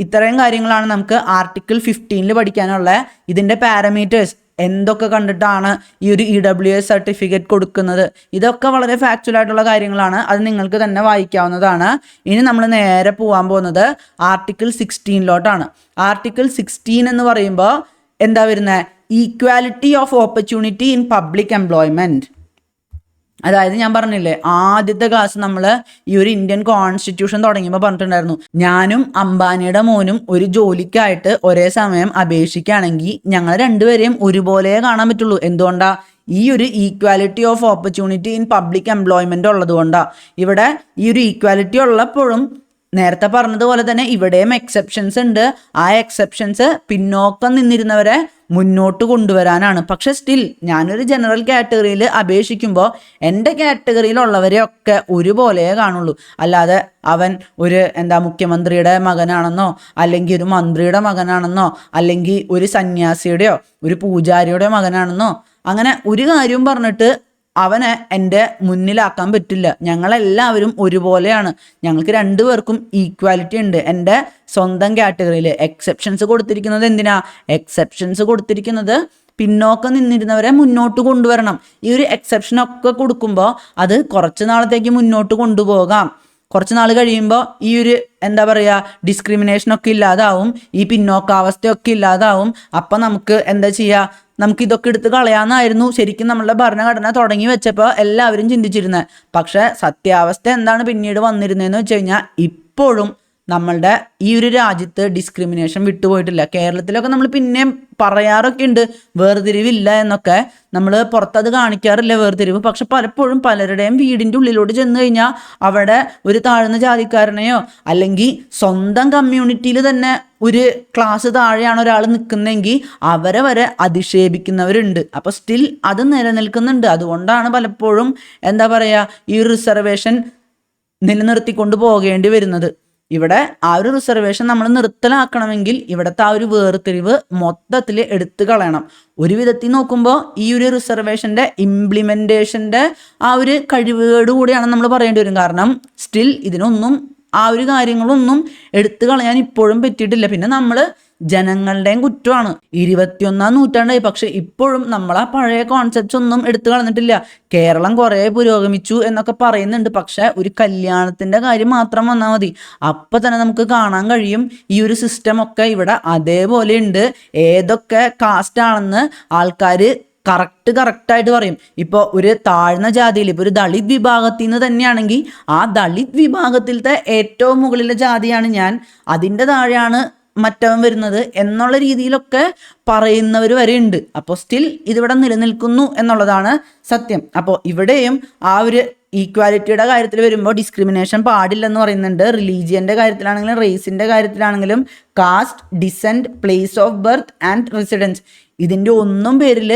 ഇത്രയും കാര്യങ്ങളാണ് നമുക്ക് ആർട്ടിക്കിൾ 15 പഠിക്കാനുള്ള. ഇതിൻ്റെ പാരാമീറ്റേഴ്സ് എന്തൊക്കെ കണ്ടിട്ടാണ് ഈ ഒരു EWS സർട്ടിഫിക്കറ്റ് കൊടുക്കുന്നത്, ഇതൊക്കെ വളരെ ഫാക്ച്വൽ ആയിട്ടുള്ള കാര്യങ്ങളാണ്. അത് നിങ്ങൾക്ക് തന്നെ വായിക്കാവുന്നതാണ്. ഇനി നമ്മൾ നേരെ പോകാൻ പോകുന്നത് ആർട്ടിക്കിൾ 16 ആർട്ടിക്കിൾ 16 എന്ന് പറയുമ്പോൾ എന്താ വരുന്നത്? Equality of opportunity in public employment. അതായത് ഞാൻ പറഞ്ഞില്ലേ, ആദ്യത്തെ ക്ലാസ് നമ്മൾ ഈ ഒരു ഇന്ത്യൻ കോൺസ്റ്റിറ്റ്യൂഷൻ തുടങ്ങിയപ്പോൾ പറഞ്ഞിട്ടുണ്ടായിരുന്നു, ഞാനും അംബാനിയുടെ മോനും ഒരു ജോലിക്കായിട്ട് ഒരേ സമയം അപേക്ഷിക്കുകയാണെങ്കിൽ ഞങ്ങൾ രണ്ടുപേരെയും ഒരുപോലെ കാണാൻ പറ്റുള്ളൂ. എന്തുകൊണ്ടാ? ഈ ഒരു equality of opportunity in public employment ഉള്ളത് കൊണ്ടാണ്. ഇവിടെ ഈ ഒരു ഈക്വാലിറ്റി ഉള്ളപ്പോഴും നേരത്തെ പറഞ്ഞതുപോലെ തന്നെ ഇവിടെയും എക്സെപ്ഷൻസ് ഉണ്ട്. ആ എക്സെപ്ഷൻസ് പിന്നോക്കം നിന്നിരുന്നവരെ മുന്നോട്ട് കൊണ്ടുവരാനാണ്. പക്ഷെ സ്റ്റിൽ ഞാനൊരു ജനറൽ കാറ്റഗറിയിൽ അപേക്ഷിക്കുമ്പോൾ എൻ്റെ കാറ്റഗറിയിലുള്ളവരെയൊക്കെ ഒരുപോലെ കാണുള്ളൂ. അല്ലാതെ അവൻ ഒരു മുഖ്യമന്ത്രിയുടെ മകനാണെന്നോ അല്ലെങ്കിൽ ഒരു മന്ത്രിയുടെ മകനാണെന്നോ അല്ലെങ്കിൽ ഒരു സന്യാസിയുടെയോ ഒരു പൂജാരിയുടെയോ മകനാണെന്നോ അങ്ങനെ ഒരു കാര്യവും പറഞ്ഞിട്ട് അവനെ എൻ്റെ മുന്നിലാക്കാൻ പറ്റില്ല. ഞങ്ങളെല്ലാവരും ഒരുപോലെയാണ്. ഞങ്ങൾക്ക് രണ്ടുപേർക്കും ഈക്വാലിറ്റി ഉണ്ട്. എൻ്റെ സ്വന്തം കാറ്റഗറിയിൽ എക്സെപ്ഷൻസ് കൊടുത്തിരിക്കുന്നത് എന്തിനാ? എക്സെപ്ഷൻസ് കൊടുത്തിരിക്കുന്നത് പിന്നോക്കം നിന്നിരുന്നവരെ മുന്നോട്ട് കൊണ്ടുവരണം. ഈ ഒരു എക്സെപ്ഷനൊക്കെ കൊടുക്കുമ്പോൾ അത് കുറച്ച് നാളത്തേക്ക് മുന്നോട്ട് കൊണ്ടുപോകാം. കുറച്ച് നാൾ കഴിയുമ്പോൾ ഈ ഒരു എന്താ പറയുക ഡിസ്ക്രിമിനേഷനൊക്കെ ഇല്ലാതാവും, ഈ പിന്നോക്കാവസ്ഥയൊക്കെ ഇല്ലാതാവും. അപ്പം നമുക്ക് എന്താ ചെയ്യുക, നമുക്ക് ഇതൊക്കെ എടുത്ത് കളയാമെന്നായിരുന്നു ശരിക്കും നമ്മളുടെ ഭരണഘടന തുടങ്ങി വെച്ചപ്പോൾ എല്ലാവരും ചിന്തിച്ചിരുന്നത്. പക്ഷേ സത്യാവസ്ഥ എന്താണ് പിന്നീട് വന്നിരുന്നതെന്ന് വെച്ച് കഴിഞ്ഞാൽ ഇപ്പോഴും നമ്മളുടെ ഈ ഒരു രാജ്യത്ത് ഡിസ്ക്രിമിനേഷൻ വിട്ടുപോയിട്ടില്ല. കേരളത്തിലൊക്കെ നമ്മൾ പിന്നെയും പറയാറൊക്കെ ഉണ്ട് വേർതിരിവില്ല എന്നൊക്കെ, നമ്മൾ പുറത്തത് കാണിക്കാറില്ല വേർതിരിവ്. പക്ഷെ പലപ്പോഴും പലരുടെയും വീടിൻ്റെ ഉള്ളിലോട്ട് ചെന്ന് കഴിഞ്ഞാൽ അവിടെ ഒരു താഴ്ന്ന ജാതിക്കാരനെയോ അല്ലെങ്കിൽ സ്വന്തം കമ്മ്യൂണിറ്റിയിൽ തന്നെ ഒരു ക്ലാസ് താഴെയാണ് ഒരാൾ നിൽക്കുന്നതെങ്കിൽ അവരെ വരെ അധിക്ഷേപിക്കുന്നവരുണ്ട്. അപ്പോൾ സ്റ്റിൽ അത് നിലനിൽക്കുന്നുണ്ട്. അതുകൊണ്ടാണ് പലപ്പോഴും എന്താ പറയുക ഈ ഒരു റിസർവേഷൻ നിലനിർത്തിക്കൊണ്ട് പോകേണ്ടി വരുന്നത്. ഇവിടെ ആ ഒരു റിസർവേഷൻ നമ്മൾ നിർത്തലാക്കണമെങ്കിൽ ഇവിടുത്തെ ആ ഒരു വേർതിരിവ് മൊത്തത്തിൽ എടുത്തു കളയണം. ഒരു വിധത്തിൽ നോക്കുമ്പോൾ ഈ ഒരു റിസർവേഷൻ്റെ ഇംപ്ലിമെൻറ്റേഷൻ്റെ ആ ഒരു കഴിവുകേട് കൂടിയാണ് നമ്മൾ പറയേണ്ടി വരും. കാരണം സ്റ്റിൽ ഇതിനൊന്നും ആ ഒരു കാര്യങ്ങളൊന്നും എടുത്തു കളയാൻ ഇപ്പോഴും പറ്റിയിട്ടില്ല. പിന്നെ നമ്മൾ ജനങ്ങളുടെയും കുറ്റമാണ്. 21-ാം നൂറ്റാണ്ടായി, പക്ഷെ ഇപ്പോഴും നമ്മൾ ആ പഴയ കോൺസെപ്റ്റ്സ് ഒന്നും എടുത്തു കളഞ്ഞിട്ടില്ല. കേരളം കുറേ പുരോഗമിച്ചു എന്നൊക്കെ പറയുന്നുണ്ട്, പക്ഷെ ഒരു കല്യാണത്തിൻ്റെ കാര്യം മാത്രം വന്നാൽ മതി, അപ്പം തന്നെ നമുക്ക് കാണാൻ കഴിയും ഈ ഒരു സിസ്റ്റം ഒക്കെ ഇവിടെ അതേപോലെ ഉണ്ട്. ഏതൊക്കെ കാസ്റ്റ് ആണെന്ന് ആൾക്കാർ കറക്റ്റായിട്ട് പറയും. ഇപ്പോൾ ഒരു താഴ്ന്ന ജാതിയിൽ, ഇപ്പോൾ ഒരു ദളിത് വിഭാഗത്തിൽ നിന്ന് തന്നെയാണെങ്കിൽ ആ ദളിത് വിഭാഗത്തിലത്തെ ഏറ്റവും മുകളിലെ ജാതിയാണ് ഞാൻ, അതിൻ്റെ താഴെയാണ് മറ്റവൻ വരുന്നത് എന്നുള്ള രീതിയിലൊക്കെ പറയുന്നവർ വരെ ഉണ്ട്. അപ്പോൾ സ്റ്റിൽ ഇതിവിടെ നിലനിൽക്കുന്നു എന്നുള്ളതാണ് സത്യം. അപ്പോൾ ഇവിടെയും ആ ഒരു ഈക്വാലിറ്റിയുടെ കാര്യത്തിൽ വരുമ്പോൾ ഡിസ്ക്രിമിനേഷൻ പാടില്ലെന്ന് പറയുന്നുണ്ട്. റിലീജിയൻ്റെ കാര്യത്തിലാണെങ്കിലും റേസിൻ്റെ കാര്യത്തിലാണെങ്കിലും caste, descent, place of birth and residence, ഇതിൻ്റെ ഒന്നും പേരിൽ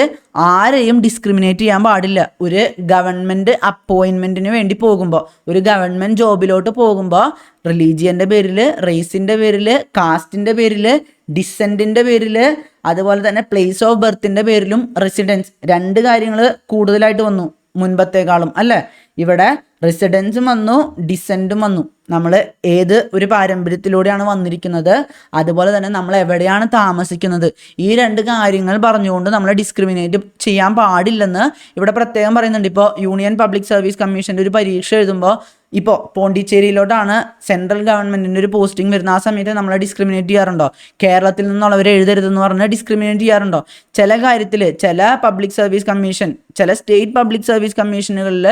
ആരെയും ഡിസ്ക്രിമിനേറ്റ് ചെയ്യാൻ പാടില്ല. ഒരു ഗവൺമെൻറ് അപ്പോയിൻമെൻറ്റിന് വേണ്ടി പോകുമ്പോൾ, ഒരു ഗവൺമെൻറ് ജോബിലോട്ട് പോകുമ്പോൾ റിലീജിയൻ്റെ പേരിൽ, റേസിൻ്റെ പേരിൽ, കാസ്റ്റിൻ്റെ പേരിൽ, ഡിസെൻറ്റിൻ്റെ പേരിൽ, അതുപോലെ തന്നെ പ്ലേസ് ഓഫ് ബർത്തിൻ്റെ പേരിലും റെസിഡൻസ്, 2 കാര്യങ്ങൾ കൂടുതലായിട്ട് വന്നു മുൻപത്തേക്കാളും അല്ലേ. ഇവിടെ റെസിഡൻസും വന്നു, ഡിസെൻറ്റും വന്നു. നമ്മൾ ഏത് ഒരു പാരമ്പര്യത്തിലൂടെയാണ് വന്നിരിക്കുന്നത്, അതുപോലെ തന്നെ നമ്മൾ എവിടെയാണ് താമസിക്കുന്നത്, ഈ 2 കാര്യങ്ങൾ പറഞ്ഞുകൊണ്ട് നമ്മളെ ഡിസ്ക്രിമിനേറ്റ് ചെയ്യാൻ പാടില്ലെന്ന് ഇവിടെ പ്രത്യേകം പറയുന്നുണ്ട്. ഇപ്പോൾ യൂണിയൻ പബ്ലിക് സർവീസ് കമ്മീഷൻ്റെ ഒരു പരീക്ഷ എഴുതുമ്പോൾ, ഇപ്പോൾ പോണ്ടിച്ചേരിയിലോട്ടാണ് സെൻട്രൽ ഗവൺമെൻറ്റിൻ്റെ ഒരു പോസ്റ്റിംഗ് വരുന്ന, ആ സമയത്ത് നമ്മളെ ഡിസ്ക്രിമിനേറ്റ് ചെയ്യാറുണ്ടോ? കേരളത്തിൽ നിന്നുള്ളവർ എഴുതരുതെന്ന് പറഞ്ഞാൽ ഡിസ്ക്രിമിനേറ്റ് ചെയ്യാറുണ്ടോ? ചില കാര്യത്തിൽ ചില പബ്ലിക് സർവീസ് കമ്മീഷൻ, ചില സ്റ്റേറ്റ് പബ്ലിക് സർവീസ് കമ്മീഷനുകളിൽ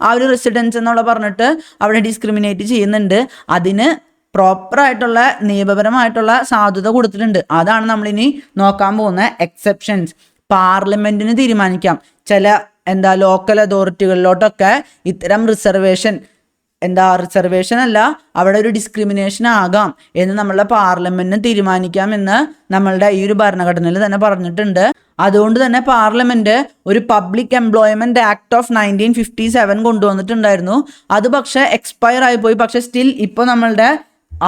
ആ ഒരു റെസിഡൻസ് എന്നുള്ള പറഞ്ഞിട്ട് അവിടെ ഡിസ്ക്രിമിനേറ്റ് ചെയ്യുന്നുണ്ട്. അതിന് പ്രോപ്പറായിട്ടുള്ള നിയമപരമായിട്ടുള്ള സാധുത കൊടുത്തിട്ടുണ്ട്. അതാണ് നമ്മളിനി നോക്കാൻ പോകുന്ന എക്സെപ്ഷൻസ്. പാർലമെൻറ്റിന് തീരുമാനിക്കാം ചില ലോക്കൽ അതോറിറ്റികളിലോട്ടൊക്കെ ഇത്തരം റിസർവേഷൻ അല്ല, അവിടെ ഒരു ഡിസ്ക്രിമിനേഷൻ ആകാം എന്ന് നമ്മളുടെ പാർലമെന്റിന് തീരുമാനിക്കാമെന്ന് നമ്മളുടെ ഈ ഒരു ഭരണഘടനയിൽ തന്നെ പറഞ്ഞിട്ടുണ്ട്. അതുകൊണ്ട് തന്നെ പാർലമെന്റ് ഒരു പബ്ലിക് എംപ്ലോയ്മെന്റ് ആക്ട് ഓഫ് 1957 കൊണ്ടുവന്നിട്ടുണ്ടായിരുന്നു. അത് പക്ഷേ എക്സ്പയർ ആയിപ്പോയി. പക്ഷെ സ്റ്റിൽ ഇപ്പോൾ നമ്മളുടെ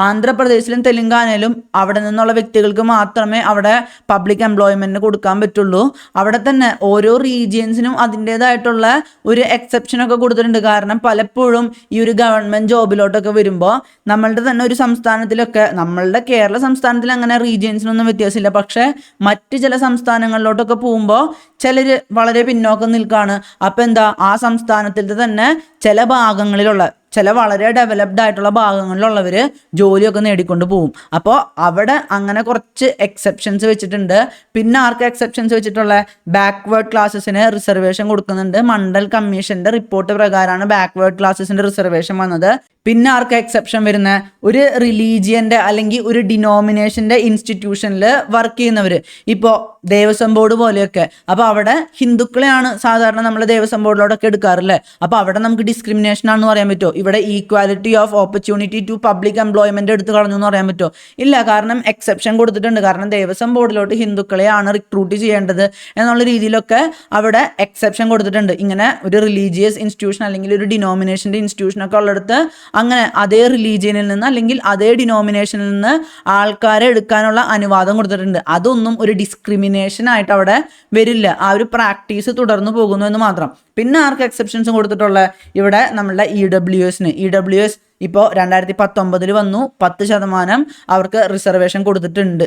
ആന്ധ്രാപ്രദേശിലും തെലങ്കാനയിലും അവിടെ നിന്നുള്ള വ്യക്തികൾക്ക് മാത്രമേ അവിടെ പബ്ലിക് എംപ്ലോയ്മെൻറ്റിന് കൊടുക്കാൻ പറ്റുള്ളൂ. അവിടെ തന്നെ ഓരോ റീജിയൻസിനും അതിൻ്റേതായിട്ടുള്ള ഒരു എക്സെപ്ഷനൊക്കെ കൊടുത്തിട്ടുണ്ട്. കാരണം പലപ്പോഴും ഈ ഒരു ഗവൺമെൻറ് ജോബിലോട്ടൊക്കെ വരുമ്പോൾ നമ്മളുടെ തന്നെ ഒരു സംസ്ഥാനത്തിലൊക്കെ, നമ്മളുടെ കേരള സംസ്ഥാനത്തിൽ അങ്ങനെ റീജിയൻസിനൊന്നും വ്യത്യാസമില്ല, പക്ഷേ മറ്റ് ചില സംസ്ഥാനങ്ങളിലോട്ടൊക്കെ പോകുമ്പോൾ ചിലർ വളരെ പിന്നോക്കം നിൽക്കുകയാണ്. അപ്പം ആ സംസ്ഥാനത്തിൻ്റെ തന്നെ ചില ഭാഗങ്ങളിലുള്ള, ചില വളരെ ഡെവലപ്ഡ് ആയിട്ടുള്ള ഭാഗങ്ങളിലുള്ളവർ ജോലിയൊക്കെ നേടിക്കൊണ്ട് പോകും. അപ്പോൾ അവിടെ അങ്ങനെ കുറച്ച് എക്സെപ്ഷൻസ് വെച്ചിട്ടുണ്ട്. പിന്നെ ആർക്ക് എക്സെപ്ഷൻസ് വെച്ചിട്ടുള്ള ബാക്ക്വേർഡ് ക്ലാസ്സസിന് റിസർവേഷൻ കൊടുക്കുന്നുണ്ട്. മണ്ഡൽ കമ്മീഷൻ്റെ റിപ്പോർട്ട് പ്രകാരമാണ് ബാക്ക്വേർഡ് ക്ലാസ്സസിൻ്റെ റിസർവേഷൻ വന്നത്. പിന്നെ ആർക്ക് എക്സെപ്ഷൻ വരുന്ന ഒരു റിലീജിയൻ്റെ അല്ലെങ്കിൽ ഒരു ഡിനോമിനേഷൻ്റെ ഇൻസ്റ്റിറ്റ്യൂഷനിൽ വർക്ക് ചെയ്യുന്നവർ, ഇപ്പോൾ ദേവസ്വം ബോർഡ് പോലെയൊക്കെ. അപ്പോൾ അവിടെ ഹിന്ദുക്കളെയാണ് സാധാരണ നമ്മൾ ദേവസ്വം ബോർഡിലോടൊക്കെ എടുക്കാറില്ലേ. അപ്പോൾ അവിടെ നമുക്ക് ഡിസ്ക്രിമിനേഷൻ ആണെന്ന് പറയാൻ പറ്റുമോ? ഇവിടെ equality of opportunity to public employment എടുത്ത് കളഞ്ഞു എന്ന് പറയാൻ പറ്റുമോ? ഇല്ല, കാരണം എക്സെപ്ഷൻ കൊടുത്തിട്ടുണ്ട്. കാരണം ദേവസ്വം ബോർഡിലോട്ട് ഹിന്ദുക്കളെയാണ് റിക്രൂട്ട് ചെയ്യേണ്ടത് എന്നുള്ള രീതിയിലൊക്കെ അവിടെ എക്സെപ്ഷൻ കൊടുത്തിട്ടുണ്ട്. ഇങ്ങനെ ഒരു റിലീജിയസ് ഇൻസ്റ്റിറ്റ്യൂഷൻ അല്ലെങ്കിൽ ഒരു ഡിനോമിനേഷൻ്റെ ഇൻസ്റ്റിറ്റ്യൂഷനൊക്കെ ഉള്ളിടത്ത് അങ്ങനെ അതേ റിലീജിയനിൽ നിന്ന് അല്ലെങ്കിൽ അതേ ഡിനോമിനേഷനിൽ നിന്ന് ആൾക്കാരെ എടുക്കാനുള്ള അനുവാദം കൊടുത്തിട്ടുണ്ട്. അതൊന്നും ഒരു ഡിസ്ക്രിമിനേഷൻ ആയിട്ട് അവിടെ വരില്ല. ആ ഒരു പ്രാക്ടീസ് തുടർന്ന് പോകുന്നു എന്ന് മാത്രം. പിന്നെ ആർക്ക് എക്സെപ്ഷൻസ് കൊടുത്തിട്ടുള്ള ഇവിടെ നമ്മളുടെ EWS ഇപ്പോൾ 2019 വന്നു, 10% അവർക്ക് റിസർവേഷൻ കൊടുത്തിട്ടുണ്ട്.